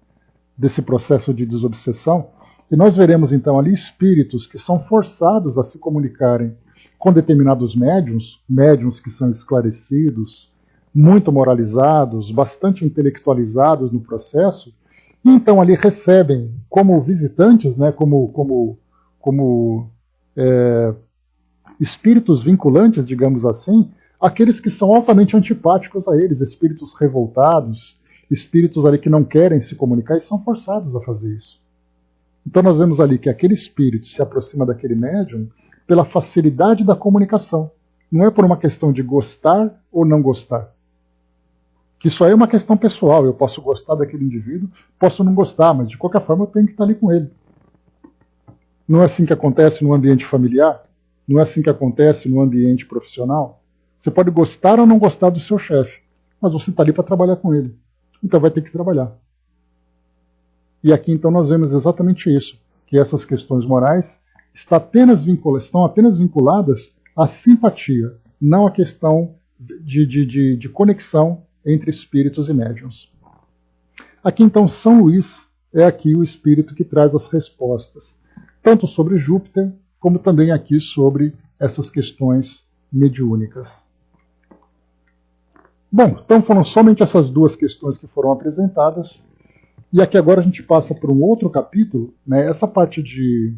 desse processo de desobsessão, e nós veremos então ali espíritos que são forçados a se comunicarem com determinados médiuns que são esclarecidos, muito moralizados, bastante intelectualizados no processo, e então ali recebem como visitantes, né, como espíritos vinculantes, digamos assim, aqueles que são altamente antipáticos a eles, espíritos revoltados, espíritos ali que não querem se comunicar e são forçados a fazer isso. Então nós vemos ali que aquele espírito se aproxima daquele médium pela facilidade da comunicação. Não é por uma questão de gostar ou não gostar. Que isso aí é uma questão pessoal. Eu posso gostar daquele indivíduo, posso não gostar, mas de qualquer forma eu tenho que estar ali com ele. Não é assim que acontece no ambiente familiar? Não é assim que acontece no ambiente profissional? Você pode gostar ou não gostar do seu chefe, mas você está ali para trabalhar com ele. Então vai ter que trabalhar. E aqui então nós vemos exatamente isso, que essas questões morais estão apenas vinculadas à simpatia, não à questão de conexão entre espíritos e médiuns. Aqui então São Luís é aqui o espírito que traz as respostas, tanto sobre Júpiter, como também aqui sobre essas questões mediúnicas. Bom, então foram somente essas duas questões que foram apresentadas, e aqui agora a gente passa por um outro capítulo, né, essa parte de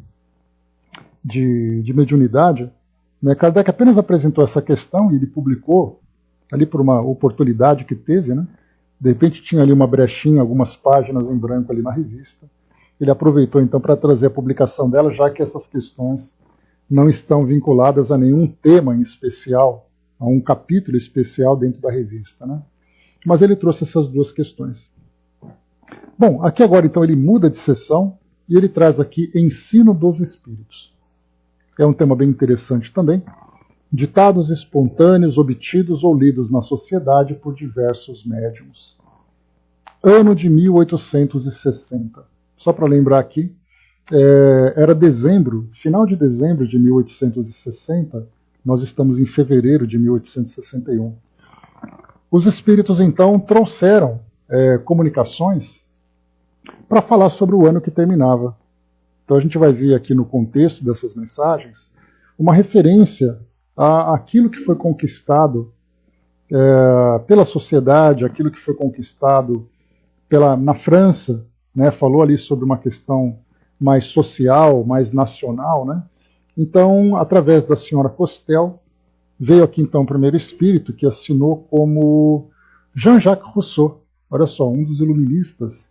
mediunidade, né, Kardec apenas apresentou essa questão e ele publicou, ali por uma oportunidade que teve, né, de repente tinha ali uma brechinha, algumas páginas em branco ali na revista, ele aproveitou então para trazer a publicação dela, já que essas questões não estão vinculadas a nenhum tema em especial, a um capítulo especial dentro da revista, né? Mas ele trouxe essas duas questões. Bom, aqui agora então ele muda de seção e ele traz aqui Ensino dos Espíritos. É um tema bem interessante também. Ditados espontâneos obtidos ou lidos na sociedade por diversos médiuns. Ano de 1860. Só para lembrar aqui, era dezembro, final de dezembro de 1860, nós estamos em fevereiro de 1861. Os espíritos, então, trouxeram comunicações para falar sobre o ano que terminava. Então a gente vai ver aqui no contexto dessas mensagens uma referência àquilo que foi conquistado pela sociedade, aquilo que foi conquistado na França, né? Falou ali sobre uma questão mais social, mais nacional, né? Então, através da senhora Costel, veio aqui então o primeiro espírito que assinou como Jean-Jacques Rousseau. Olha só, um dos iluministas,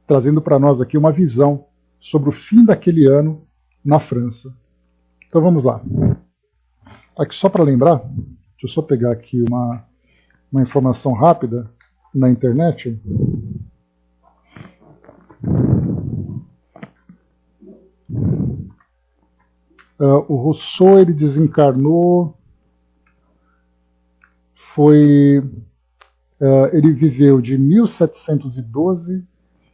trazendo para nós aqui uma visão sobre o fim daquele ano na França. Então vamos lá. Aqui só para lembrar, deixa eu só pegar aqui uma informação rápida na internet. O Rousseau, ele desencarnou, ele viveu de 1712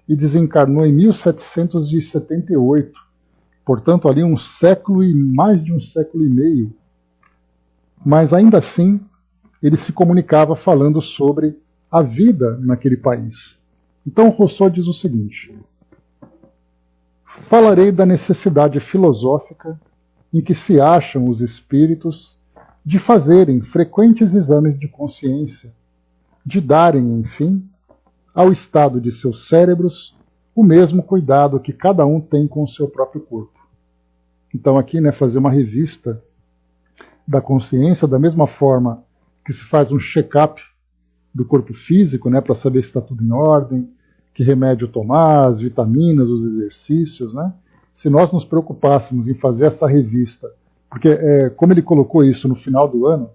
e desencarnou em 1778. Portanto, ali mais de um século e meio. Mas ainda assim, ele se comunicava falando sobre a vida naquele país. Então Rousseau diz o seguinte: falarei da necessidade filosófica em que se acham os espíritos de fazerem frequentes exames de consciência, de darem, enfim, ao estado de seus cérebros o mesmo cuidado que cada um tem com o seu próprio corpo. Então aqui, fazer uma revista da consciência, da mesma forma que se faz um check-up do corpo físico, para saber se está tudo em ordem, que remédio tomar, as vitaminas, os exercícios, Se nós nos preocupássemos em fazer essa revista, porque como ele colocou isso no final do ano,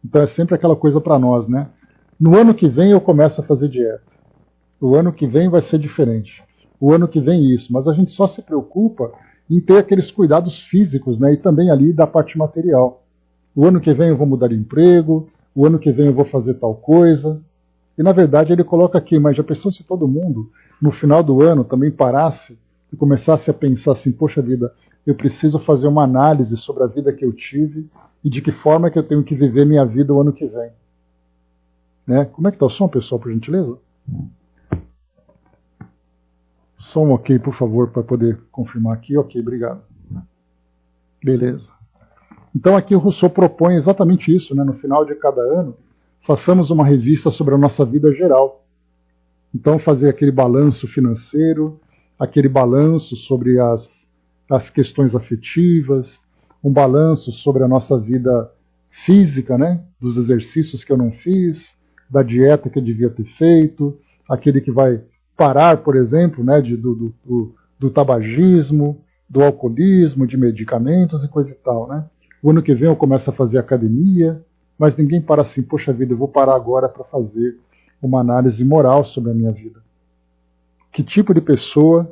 então é sempre aquela coisa para nós, No ano que vem eu começo a fazer dieta. O ano que vem vai ser diferente. O ano que vem isso. Mas a gente só se preocupa em ter aqueles cuidados físicos, e também ali da parte material. O ano que vem eu vou mudar de emprego, o ano que vem eu vou fazer tal coisa. E na verdade ele coloca aqui, mas já pensou se todo mundo, no final do ano, também parasse e começasse a pensar assim, poxa vida, eu preciso fazer uma análise sobre a vida que eu tive e de que forma que eu tenho que viver minha vida o ano que vem. Como é que está o som, pessoal, por gentileza? Som ok, por favor, para poder confirmar aqui. Ok, obrigado. Beleza. Então aqui o Rousseau propõe exatamente isso, no final de cada ano, façamos uma revista sobre a nossa vida geral. Então fazer aquele balanço financeiro, aquele balanço sobre as questões afetivas, um balanço sobre a nossa vida física, dos exercícios que eu não fiz, da dieta que eu devia ter feito, aquele que vai parar, por exemplo, do tabagismo, do alcoolismo, de medicamentos e coisa e tal. O ano que vem eu começo a fazer academia, mas ninguém para assim, poxa vida, eu vou parar agora para fazer uma análise moral sobre a minha vida. Que tipo de pessoa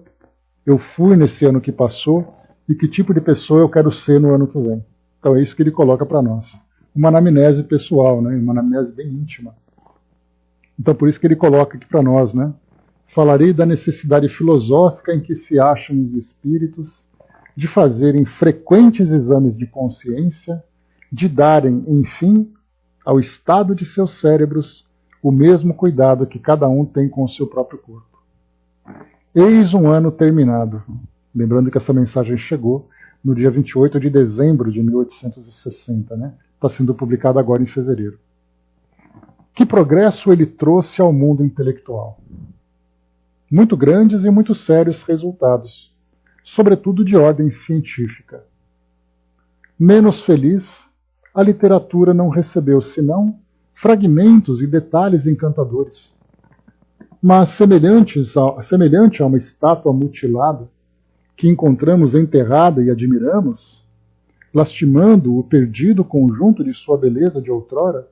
eu fui nesse ano que passou e que tipo de pessoa eu quero ser no ano que vem. Então é isso que ele coloca para nós. Uma anamnese pessoal, uma anamnese bem íntima. Então por isso que ele coloca aqui para nós, falarei da necessidade filosófica em que se acham os espíritos de fazerem frequentes exames de consciência, de darem, enfim, ao estado de seus cérebros o mesmo cuidado que cada um tem com o seu próprio corpo. Eis um ano terminado. Lembrando que essa mensagem chegou no dia 28 de dezembro de 1860, Está sendo publicada agora em fevereiro. Que progresso ele trouxe ao mundo intelectual? Muito grandes e muito sérios resultados, sobretudo de ordem científica. Menos feliz, a literatura não recebeu senão fragmentos e detalhes encantadores. Mas semelhante a uma estátua mutilada que encontramos enterrada e admiramos, lastimando o perdido conjunto de sua beleza de outrora,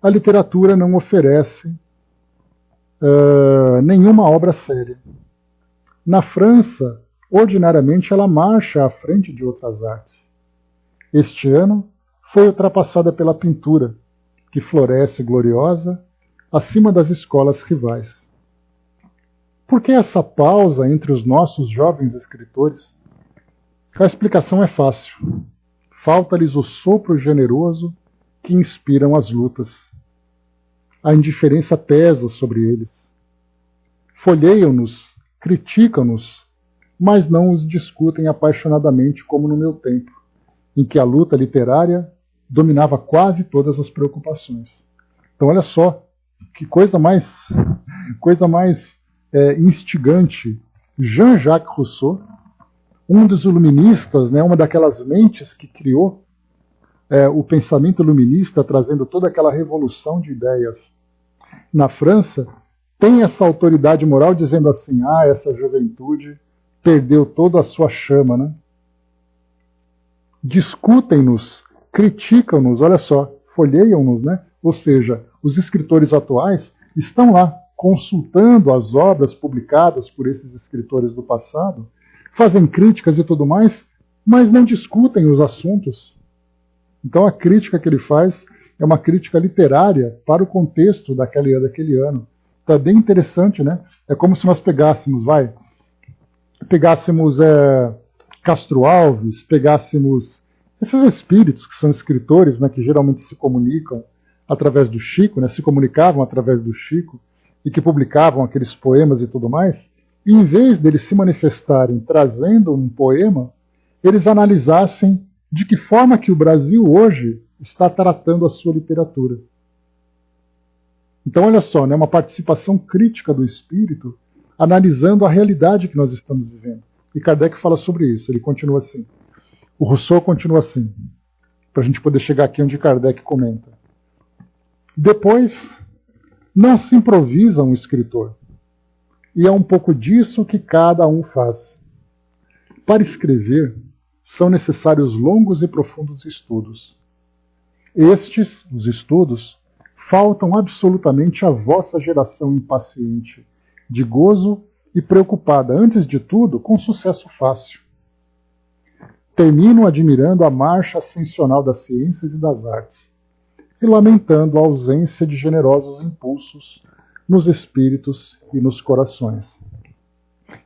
a literatura não oferece nenhuma obra séria. Na França, ordinariamente, ela marcha à frente de outras artes. Este ano foi ultrapassada pela pintura, que floresce gloriosa acima das escolas rivais. Por que essa pausa entre os nossos jovens escritores? A explicação é fácil. Falta-lhes o sopro generoso que inspiram as lutas. A indiferença pesa sobre eles. Folheiam-nos, criticam-nos, mas não os discutem apaixonadamente como no meu tempo, em que a luta literária dominava quase todas as preocupações. Então olha só, que coisa mais instigante. Jean-Jacques Rousseau, um dos iluministas, uma daquelas mentes que criou o pensamento iluminista, trazendo toda aquela revolução de ideias na França, tem essa autoridade moral dizendo assim, essa juventude perdeu toda a sua chama. Discutem-nos, criticam-nos, olha só, folheiam-nos, Ou seja, os escritores atuais estão lá consultando as obras publicadas por esses escritores do passado, fazem críticas e tudo mais, mas não discutem os assuntos. Então a crítica que ele faz é uma crítica literária para o contexto daquele ano. Então é bem interessante, É como se nós pegássemos Castro Alves, pegássemos Esses espíritos que são escritores, né, que geralmente se comunicam através do Chico, né, se comunicavam através do Chico, e que publicavam aqueles poemas e tudo mais, e em vez deles se manifestarem trazendo um poema, eles analisassem de que forma que o Brasil hoje está tratando a sua literatura. Então, olha só, né, uma participação crítica do espírito, analisando a realidade que nós estamos vivendo. E Kardec fala sobre isso, ele continua assim. O Rousseau continua assim, para a gente poder chegar aqui onde Kardec comenta. Depois, não se improvisa um escritor. E é um pouco disso que cada um faz. Para escrever, são necessários longos e profundos estudos. Estes, os estudos, faltam absolutamente à vossa geração impaciente, de gozo e preocupada, antes de tudo, com sucesso fácil. Termino admirando a marcha ascensional das ciências e das artes, e lamentando a ausência de generosos impulsos nos espíritos e nos corações.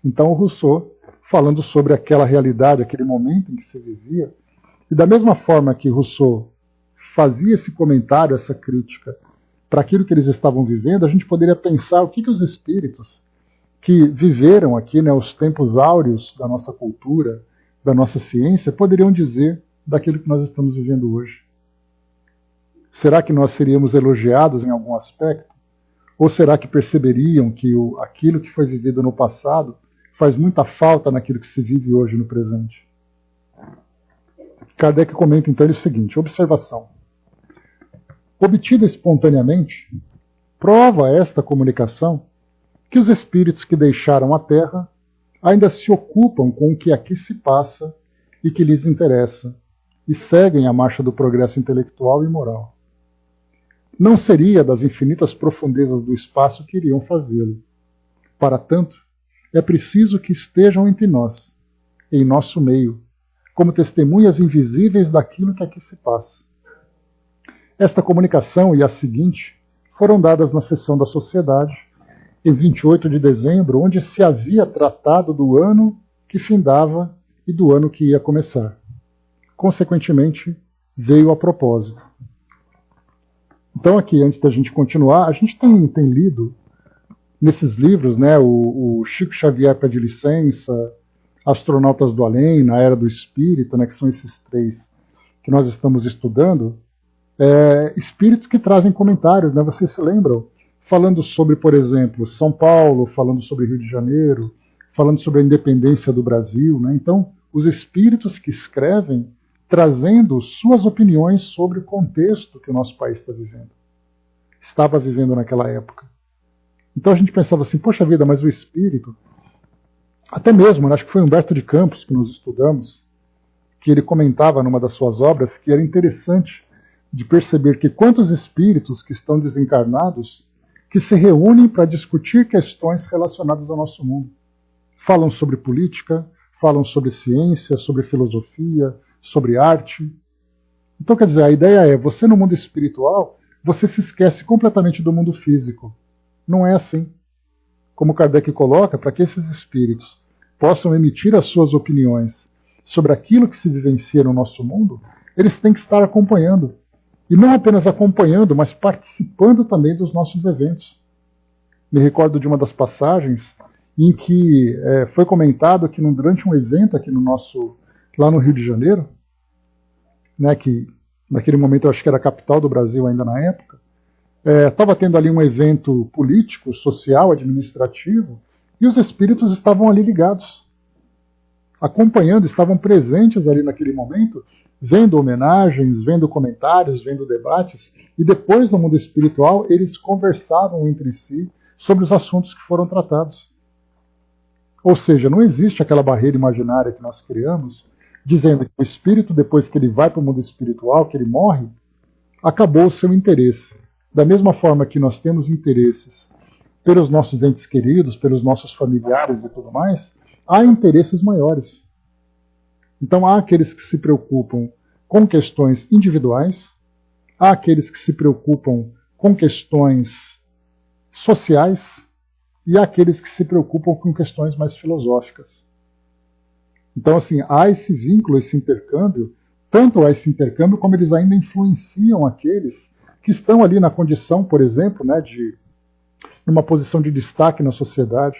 Então o Rousseau, falando sobre aquela realidade, aquele momento em que se vivia, e da mesma forma que Rousseau fazia esse comentário, essa crítica, para aquilo que eles estavam vivendo, a gente poderia pensar o que os espíritos que viveram aqui, né, os tempos áureos da nossa cultura, da nossa ciência, poderiam dizer daquilo que nós estamos vivendo hoje. Será que nós seríamos elogiados em algum aspecto? Ou será que perceberiam que aquilo que foi vivido no passado faz muita falta naquilo que se vive hoje no presente? Kardec comenta então o seguinte, observação. Obtida espontaneamente, prova esta comunicação que os espíritos que deixaram a Terra ainda se ocupam com o que aqui se passa e que lhes interessa, e seguem a marcha do progresso intelectual e moral. Não seria das infinitas profundezas do espaço que iriam fazê-lo. Para tanto, é preciso que estejam entre nós, em nosso meio, como testemunhas invisíveis daquilo que aqui se passa. Esta comunicação e a seguinte foram dadas na sessão da Sociedade, em 28 de dezembro, onde se havia tratado do ano que findava e do ano que ia começar. Consequentemente, veio a propósito. Então aqui, antes da gente continuar, a gente tem lido nesses livros, né, o Chico Xavier Pede Licença, Astronautas do Além, Na Era do Espírito, né, que são esses três que nós estamos estudando, espíritos que trazem comentários, né, vocês se lembram? Falando sobre, por exemplo, São Paulo, falando sobre Rio de Janeiro, falando sobre a independência do Brasil, né? Então, os espíritos que escrevem trazendo suas opiniões sobre o contexto que o nosso país estava vivendo naquela época. Então a gente pensava assim, poxa vida, mas o espírito, até mesmo, acho que foi Humberto de Campos que nós estudamos, que ele comentava numa das suas obras que era interessante de perceber que quantos espíritos que estão desencarnados que se reúnem para discutir questões relacionadas ao nosso mundo. Falam sobre política, falam sobre ciência, sobre filosofia, sobre arte. Então, quer dizer, a ideia é, você no mundo espiritual, você se esquece completamente do mundo físico. Não é assim. Como Kardec coloca, para que esses espíritos possam emitir as suas opiniões sobre aquilo que se vivencia no nosso mundo, eles têm que estar acompanhando. E não apenas acompanhando, mas participando também dos nossos eventos. Me recordo de uma das passagens em que foi comentado que durante um evento aqui lá no Rio de Janeiro, né, que naquele momento eu acho que era a capital do Brasil ainda na época, estava tendo ali um evento político, social, administrativo, e os espíritos estavam ali ligados, acompanhando, estavam presentes ali naquele momento, vendo homenagens, vendo comentários, vendo debates, e depois no mundo espiritual eles conversavam entre si sobre os assuntos que foram tratados. Ou seja, não existe aquela barreira imaginária que nós criamos, dizendo que o espírito, depois que ele vai para o mundo espiritual, que ele morre, acabou o seu interesse. Da mesma forma que nós temos interesses pelos nossos entes queridos, pelos nossos familiares e tudo mais, há interesses maiores. Então há aqueles que se preocupam com questões individuais, há aqueles que se preocupam com questões sociais e há aqueles que se preocupam com questões mais filosóficas. Então, assim, há esse vínculo, esse intercâmbio, tanto a esse intercâmbio, como eles ainda influenciam aqueles que estão ali na condição, por exemplo, né, de numa posição de destaque na sociedade.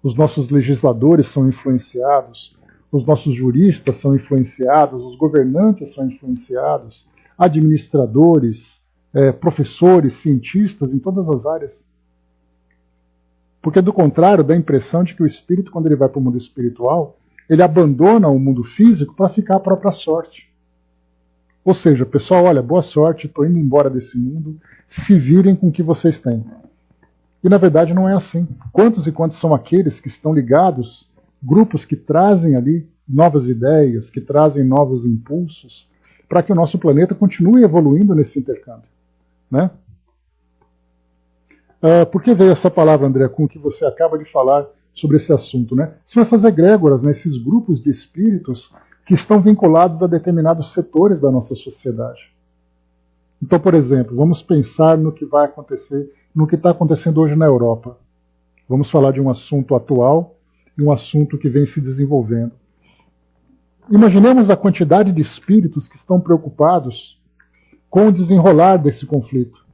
Os nossos legisladores são influenciados, os nossos juristas são influenciados, os governantes são influenciados, administradores, professores, cientistas, em todas as áreas. Porque, do contrário, dá a impressão de que o espírito, quando ele vai para o mundo espiritual, ele abandona o mundo físico para ficar à própria sorte. Ou seja, pessoal, olha, boa sorte, estou indo embora desse mundo, se virem com o que vocês têm. E, na verdade, não é assim. Quantos e quantos são aqueles que estão ligados, grupos que trazem ali novas ideias, que trazem novos impulsos, para que o nosso planeta continue evoluindo nesse intercâmbio, né? Por que veio essa palavra, André, com o que você acaba de falar sobre esse assunto, né? São essas egrégoras, né, esses grupos de espíritos que estão vinculados a determinados setores da nossa sociedade. Então, por exemplo, vamos pensar no que vai acontecer, no que está acontecendo hoje na Europa. Vamos falar de um assunto atual e um assunto que vem se desenvolvendo. Imaginemos a quantidade de espíritos que estão preocupados com o desenrolar desse conflito,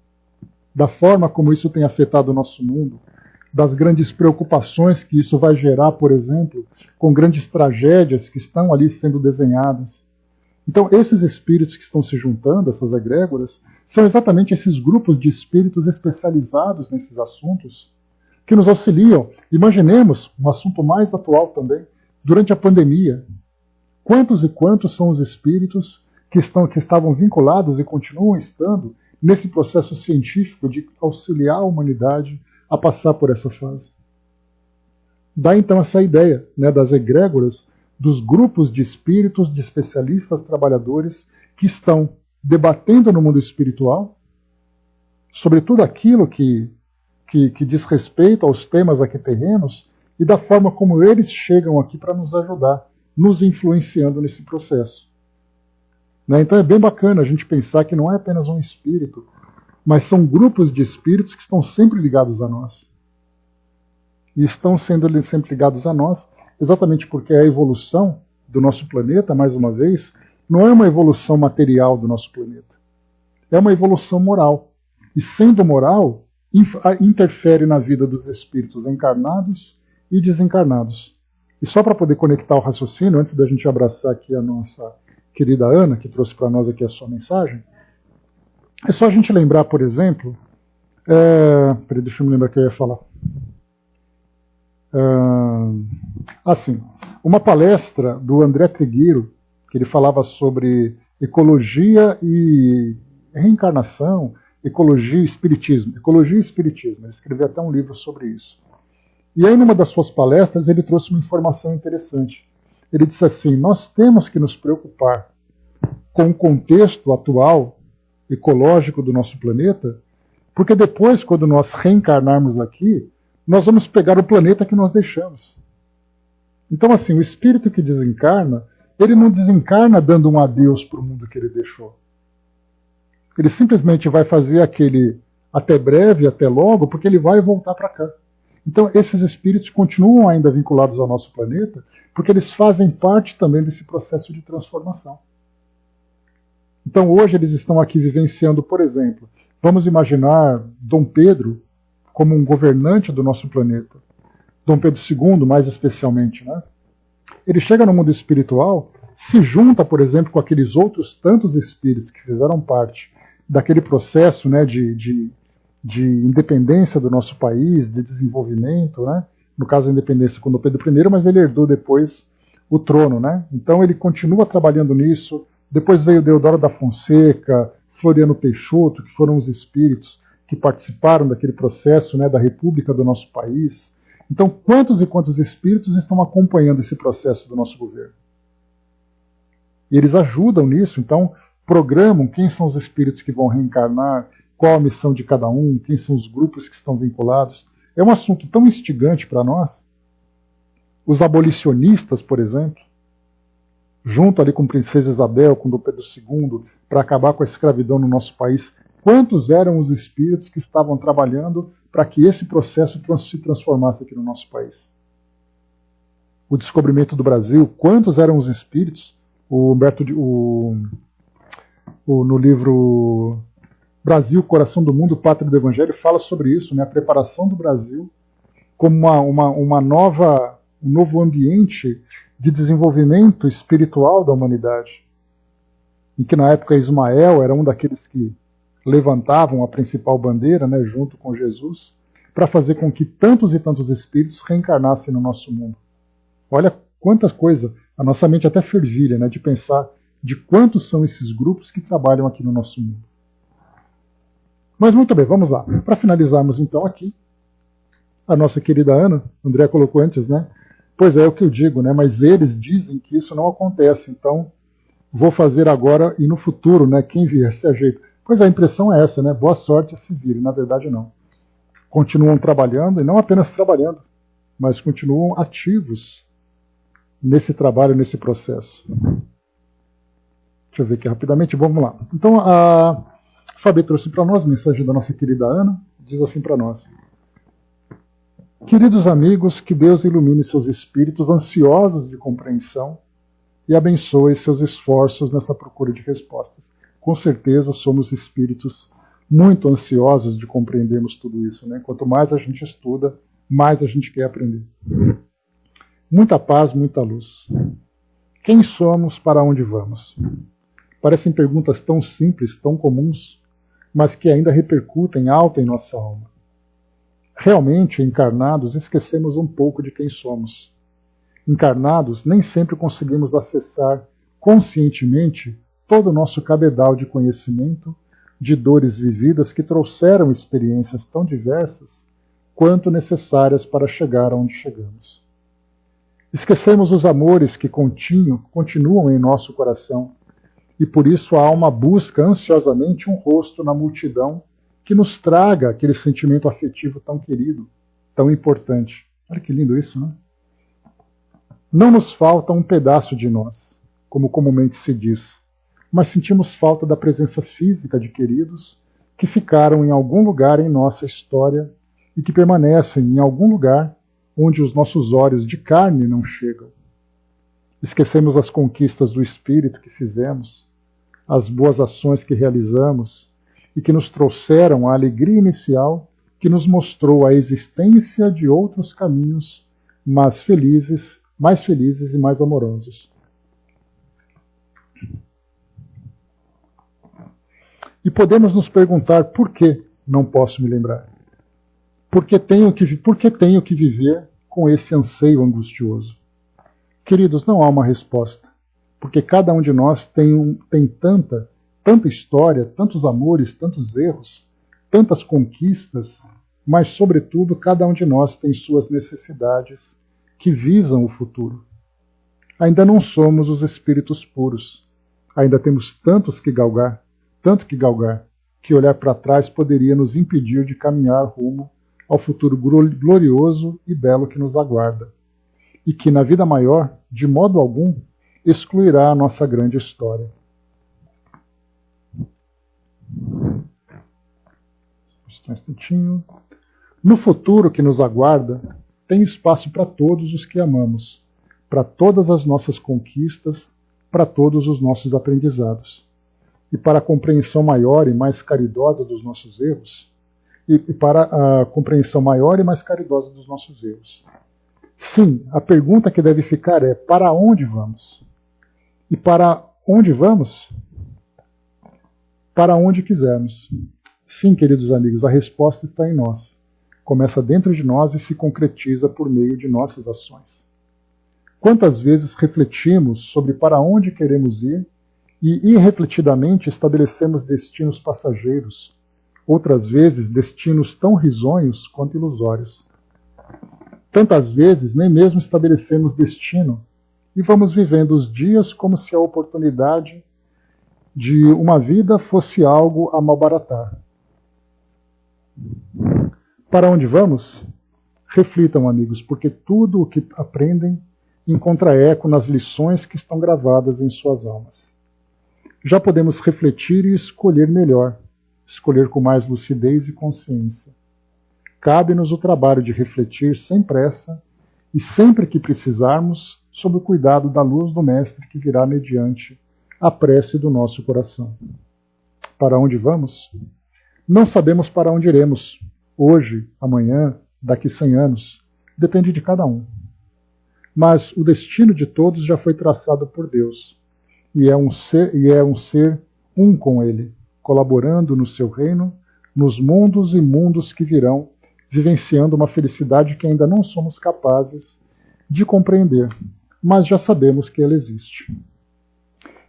da forma como isso tem afetado o nosso mundo, das grandes preocupações que isso vai gerar, por exemplo, com grandes tragédias que estão ali sendo desenhadas. Então, esses espíritos que estão se juntando, essas egrégoras, são exatamente esses grupos de espíritos especializados nesses assuntos que nos auxiliam. Imaginemos um assunto mais atual também, durante a pandemia. Quantos e quantos são os espíritos que estavam vinculados e continuam estando nesse processo científico de auxiliar a humanidade a passar por essa fase? Dá então essa ideia, né, das egrégoras, dos grupos de espíritos, de especialistas, trabalhadores que estão debatendo no mundo espiritual sobre tudo aquilo que diz respeito aos temas aqui terrenos e da forma como eles chegam aqui para nos ajudar, nos influenciando nesse processo. Né? Então é bem bacana a gente pensar que não é apenas um espírito, mas são grupos de espíritos que estão sempre ligados a nós. E estão sendo sempre ligados a nós exatamente porque a evolução do nosso planeta, mais uma vez, não é uma evolução material do nosso planeta. É uma evolução moral. E sendo moral, interfere na vida dos espíritos encarnados e desencarnados. E só para poder conectar o raciocínio, antes da gente abraçar aqui a nossa querida Ana, que trouxe para nós aqui a sua mensagem, é só a gente lembrar, por exemplo... Peraí, deixa eu me lembrar o que eu ia falar. Assim, uma palestra do André Trigueiro, que ele falava sobre ecologia e reencarnação, ecologia e espiritismo. Ecologia e espiritismo. Ele escreveu até um livro sobre isso. E aí, numa das suas palestras, ele trouxe uma informação interessante. Ele disse assim: nós temos que nos preocupar com o contexto atual ecológico do nosso planeta, porque depois, quando nós reencarnarmos aqui, nós vamos pegar o planeta que nós deixamos. Então, assim, o espírito que desencarna, ele não desencarna dando um adeus para o mundo que ele deixou. Ele simplesmente vai fazer aquele até breve, até logo, porque ele vai voltar para cá. Então, esses espíritos continuam ainda vinculados ao nosso planeta, porque eles fazem parte também desse processo de transformação. Então, hoje eles estão aqui vivenciando, por exemplo, vamos imaginar Dom Pedro como um governante do nosso planeta. Dom Pedro II, mais especialmente, né? Ele chega no mundo espiritual, se junta, por exemplo, com aqueles outros tantos espíritos que fizeram parte daquele processo, né, de independência do nosso país, de desenvolvimento, né? No caso, a independência com Dom Pedro I, mas ele herdou depois o trono, né? Então ele continua trabalhando nisso. Depois veio Deodoro da Fonseca, Floriano Peixoto, que foram os espíritos que participaram daquele processo, né, da República do nosso país. Então, quantos e quantos espíritos estão acompanhando esse processo do nosso governo? E eles ajudam nisso, então programam quem são os espíritos que vão reencarnar, qual a missão de cada um, quem são os grupos que estão vinculados. É um assunto tão instigante para nós. Os abolicionistas, por exemplo, junto ali com Princesa Isabel, com Dom Pedro II, para acabar com a escravidão no nosso país, quantos eram os espíritos que estavam trabalhando para que esse processo se transformasse aqui no nosso país? O descobrimento do Brasil, quantos eram os espíritos No livro Brasil, Coração do Mundo, Pátria do Evangelho, fala sobre isso, né, a preparação do Brasil como um novo ambiente de desenvolvimento espiritual da humanidade. Em que na época Ismael era um daqueles que levantavam a principal bandeira, né, junto com Jesus, para fazer com que tantos e tantos espíritos reencarnassem no nosso mundo. Olha quantas coisas, a nossa mente até fervilha, né, de pensar de quantos são esses grupos que trabalham aqui no nosso mundo. Mas muito bem, vamos lá. Para finalizarmos então aqui, a nossa querida Ana, o André colocou antes, né? Pois é o que eu digo, né? Mas eles dizem que isso não acontece, então vou fazer agora e no futuro, né? Quem vier se ajeita. Pois a impressão é essa, né? Boa sorte se virem, na verdade não. Continuam trabalhando, e não apenas trabalhando, mas continuam ativos nesse trabalho, nesse processo. Deixa eu ver aqui rapidamente, vamos lá. Então a Fabi trouxe para nós a mensagem da nossa querida Ana, diz assim para nós. Queridos amigos, que Deus ilumine seus espíritos ansiosos de compreensão e abençoe seus esforços nessa procura de respostas. Com certeza somos espíritos muito ansiosos de compreendermos tudo isso, né? Quanto mais a gente estuda, mais a gente quer aprender. Muita paz, muita luz. Quem somos, para onde vamos? Parecem perguntas tão simples, tão comuns, mas que ainda repercutem alto em nossa alma. Realmente, encarnados, esquecemos um pouco de quem somos. Encarnados, nem sempre conseguimos acessar conscientemente todo o nosso cabedal de conhecimento, de dores vividas que trouxeram experiências tão diversas quanto necessárias para chegar aonde chegamos. Esquecemos os amores que continuam em nosso coração, e por isso a alma busca ansiosamente um rosto na multidão que nos traga aquele sentimento afetivo tão querido, tão importante. Olha que lindo isso, né? Não nos falta um pedaço de nós, como comumente se diz, mas sentimos falta da presença física de queridos que ficaram em algum lugar em nossa história e que permanecem em algum lugar onde os nossos olhos de carne não chegam. Esquecemos as conquistas do espírito que fizemos, as boas ações que realizamos e que nos trouxeram a alegria inicial que nos mostrou a existência de outros caminhos mais felizes e mais amorosos. E podemos nos perguntar por que não posso me lembrar? Por que tenho que viver com esse anseio angustioso? Queridos, não há uma resposta, porque cada um de nós tem tanta história, tantos amores, tantos erros, tantas conquistas, mas, sobretudo, cada um de nós tem suas necessidades que visam o futuro. Ainda não somos os espíritos puros. Ainda temos tanto que galgar, que olhar para trás poderia nos impedir de caminhar rumo ao futuro glorioso e belo que nos aguarda, e que, na vida maior, de modo algum, excluirá a nossa grande história. Só um instantinho. No futuro que nos aguarda, tem espaço para todos os que amamos, para todas as nossas conquistas, para todos os nossos aprendizados, e para a compreensão maior e mais caridosa dos nossos erros, Sim, a pergunta que deve ficar é: para onde vamos? E para onde vamos? Para onde quisermos. Sim, queridos amigos, a resposta está em nós. Começa dentro de nós e se concretiza por meio de nossas ações. Quantas vezes refletimos sobre para onde queremos ir e irrefletidamente estabelecemos destinos passageiros, outras vezes destinos tão risonhos quanto ilusórios. Tantas vezes nem mesmo estabelecemos destino e vamos vivendo os dias como se a oportunidade de uma vida fosse algo a malbaratar. Para onde vamos? Reflitam, amigos, porque tudo o que aprendem encontra eco nas lições que estão gravadas em suas almas. Já podemos refletir e escolher melhor, escolher com mais lucidez e consciência. Cabe-nos o trabalho de refletir sem pressa e, sempre que precisarmos, sob o cuidado da luz do Mestre que virá mediante a prece do nosso coração. Para onde vamos? Não sabemos para onde iremos, hoje, amanhã, daqui 100 anos, depende de cada um. Mas o destino de todos já foi traçado por Deus, e é um ser um com Ele, colaborando no seu reino, nos mundos e mundos que virão, vivenciando uma felicidade que ainda não somos capazes de compreender, mas já sabemos que ela existe.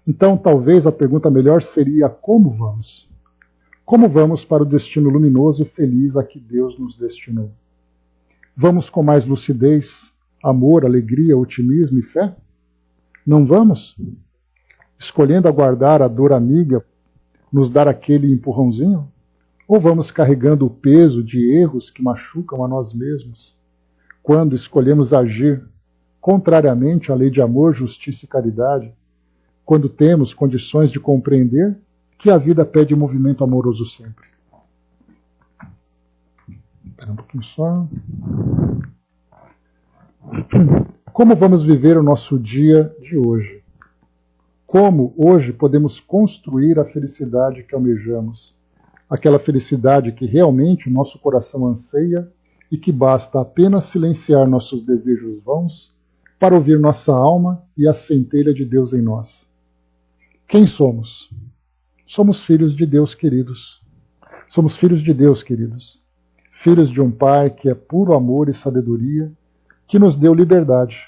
Então, talvez a pergunta melhor seria: como vamos? Como vamos para o destino luminoso e feliz a que Deus nos destinou? Vamos com mais lucidez, amor, alegria, otimismo e fé? Não vamos? Escolhendo aguardar a dor amiga nos dar aquele empurrãozinho? Ou vamos carregando o peso de erros que machucam a nós mesmos, quando escolhemos agir contrariamente à lei de amor, justiça e caridade, quando temos condições de compreender que a vida pede movimento amoroso sempre? Espera um pouquinho só. Como vamos viver o nosso dia de hoje? Como hoje podemos construir a felicidade que almejamos? Aquela felicidade que realmente o nosso coração anseia e que basta apenas silenciar nossos desejos vãos para ouvir nossa alma e a centelha de Deus em nós. Quem somos? Somos filhos de Deus, queridos. Somos filhos de Deus, queridos. Filhos de um Pai que é puro amor e sabedoria, que nos deu liberdade,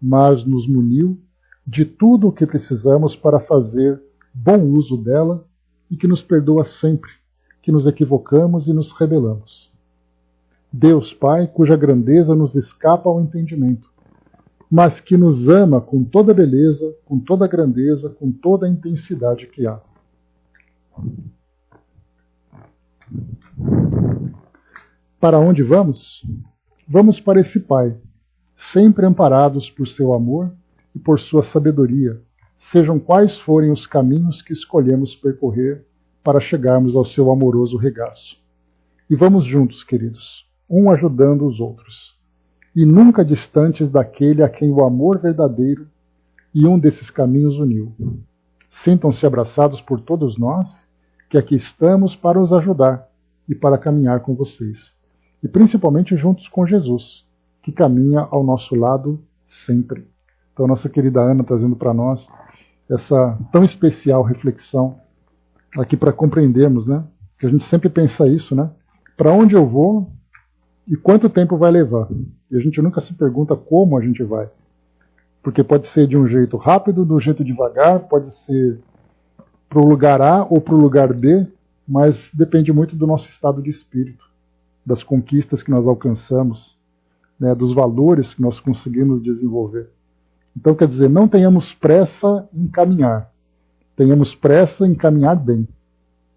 mas nos muniu de tudo o que precisamos para fazer bom uso dela e que nos perdoa sempre que nos equivocamos e nos rebelamos. Deus Pai, cuja grandeza nos escapa ao entendimento, mas que nos ama com toda a beleza, com toda a grandeza, com toda a intensidade que há. Para onde vamos? Vamos para esse Pai, sempre amparados por seu amor e por sua sabedoria, sejam quais forem os caminhos que escolhemos percorrer para chegarmos ao seu amoroso regaço. E vamos juntos, queridos, um ajudando os outros, e nunca distantes daquele a quem o amor verdadeiro e um desses caminhos uniu. Sintam-se abraçados por todos nós, que aqui estamos para os ajudar e para caminhar com vocês, e principalmente juntos com Jesus, que caminha ao nosso lado sempre. Então, nossa querida Ana trazendo para nós essa tão especial reflexão aqui para compreendermos, né? Que a gente sempre pensa isso, né? Para onde eu vou e quanto tempo vai levar? E a gente nunca se pergunta como a gente vai. Porque pode ser de um jeito rápido, de um jeito devagar, pode ser para o lugar A ou para o lugar B, mas depende muito do nosso estado de espírito, das conquistas que nós alcançamos, né? Dos valores que nós conseguimos desenvolver. Então, quer dizer, não tenhamos pressa em caminhar. Tenhamos pressa em caminhar bem,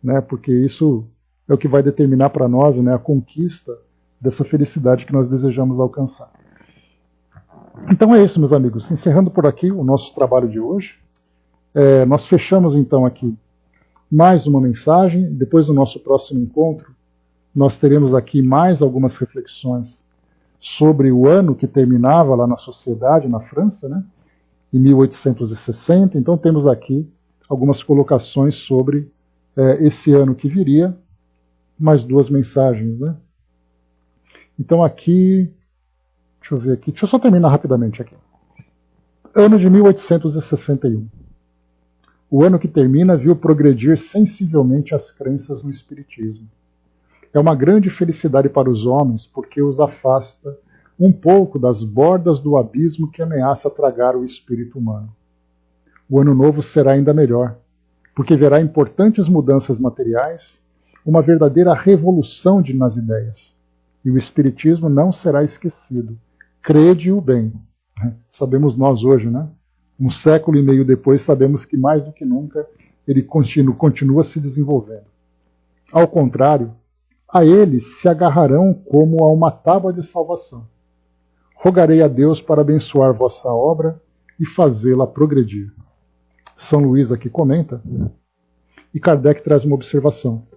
né? Porque isso é o que vai determinar para nós, né, a conquista dessa felicidade que nós desejamos alcançar. Então é isso, meus amigos. Encerrando por aqui o nosso trabalho de hoje. Nós fechamos então aqui mais uma mensagem. Depois do nosso próximo encontro, nós teremos aqui mais algumas reflexões sobre o ano que terminava lá na sociedade, na França, né, em 1860. Então temos aqui algumas colocações sobre esse ano que viria, mais duas mensagens, né? Então aqui, deixa eu ver aqui, deixa eu só terminar rapidamente aqui. Ano de 1861. O ano que termina viu progredir sensivelmente as crenças no Espiritismo. É uma grande felicidade para os homens porque os afasta um pouco das bordas do abismo que ameaça tragar o espírito humano. O ano novo será ainda melhor, porque verá importantes mudanças materiais, uma verdadeira revolução nas ideias. E o Espiritismo não será esquecido. Crede-o bem. Sabemos nós hoje, né? Um século e meio depois, sabemos que mais do que nunca ele continua se desenvolvendo. Ao contrário, a ele se agarrarão como a uma tábua de salvação. Rogarei a Deus para abençoar vossa obra e fazê-la progredir. São Luís aqui comenta, e Kardec traz uma observação.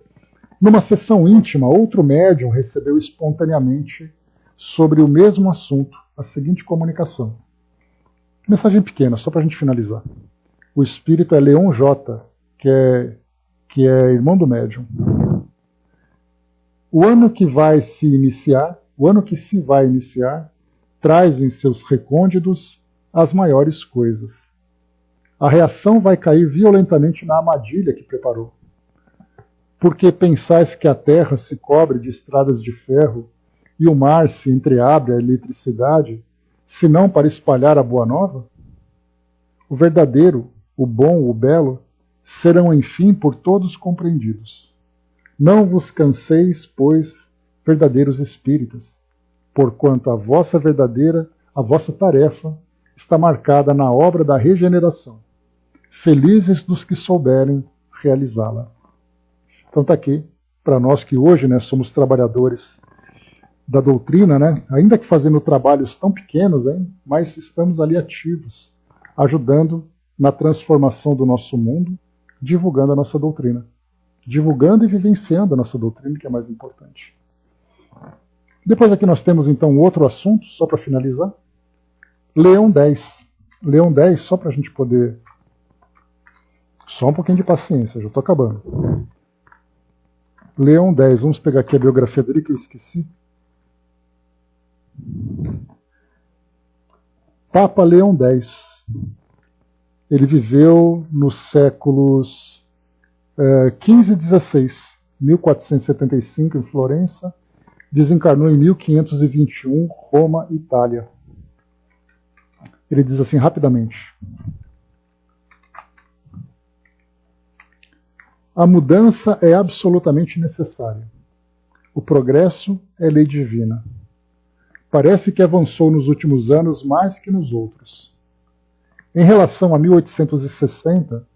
Numa sessão íntima, outro médium recebeu espontaneamente, sobre o mesmo assunto, a seguinte comunicação. Mensagem pequena, só para a gente finalizar. O espírito é Leon J., que é irmão do médium. O ano que se vai iniciar, traz em seus recônditos as maiores coisas. A reação vai cair violentamente na armadilha que preparou. Porque pensais que a terra se cobre de estradas de ferro e o mar se entreabre à eletricidade, senão para espalhar a boa nova? O verdadeiro, o bom, o belo, serão enfim por todos compreendidos. Não vos canseis, pois, verdadeiros espíritas, porquanto a vossa tarefa está marcada na obra da regeneração. Felizes dos que souberem realizá-la. Então está aqui, para nós que hoje, né, somos trabalhadores da doutrina, né, ainda que fazendo trabalhos tão pequenos, hein, mas estamos ali ativos, ajudando na transformação do nosso mundo, divulgando a nossa doutrina. Divulgando e vivenciando a nossa doutrina, que é mais importante. Depois aqui nós temos então outro assunto, só para finalizar. Leão 10. Leão 10, só para a gente poder... Só um pouquinho de paciência, já estou acabando. Leão 10, vamos pegar aqui a biografia dele que eu esqueci. Papa Leão X. Ele viveu nos séculos 15 e 16, 1475 em Florença, desencarnou em 1521, Roma, Itália. Ele diz assim rapidamente: a mudança é absolutamente necessária. O progresso é lei divina. Parece que avançou nos últimos anos mais que nos outros. Em relação a 1860,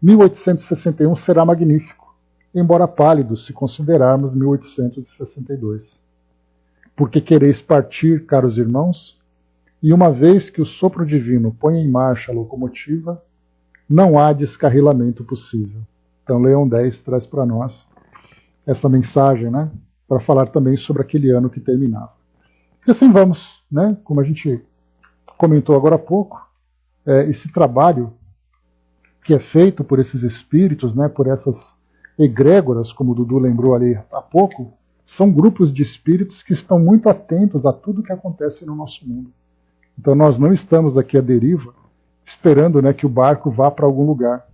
1861 será magnífico, embora pálido se considerarmos 1862. Porque quereis partir, caros irmãos, e uma vez que o sopro divino põe em marcha a locomotiva, não há descarrilamento possível. Então, Leão X traz para nós essa mensagem, né, para falar também sobre aquele ano que terminava. E assim vamos, né, como a gente comentou agora há pouco, esse trabalho que é feito por esses espíritos, né, por essas egrégoras, como o Dudu lembrou ali há pouco, são grupos de espíritos que estão muito atentos a tudo que acontece no nosso mundo. Então nós não estamos aqui à deriva, esperando, né, que o barco vá para algum lugar.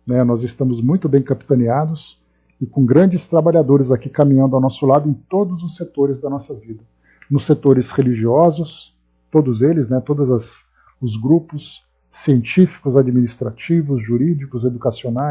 Né? Nós estamos muito bem capitaneados e com grandes trabalhadores aqui caminhando ao nosso lado em todos os setores da nossa vida. Nos setores religiosos, todos eles, né, todos os grupos científicos, administrativos, jurídicos, educacionais,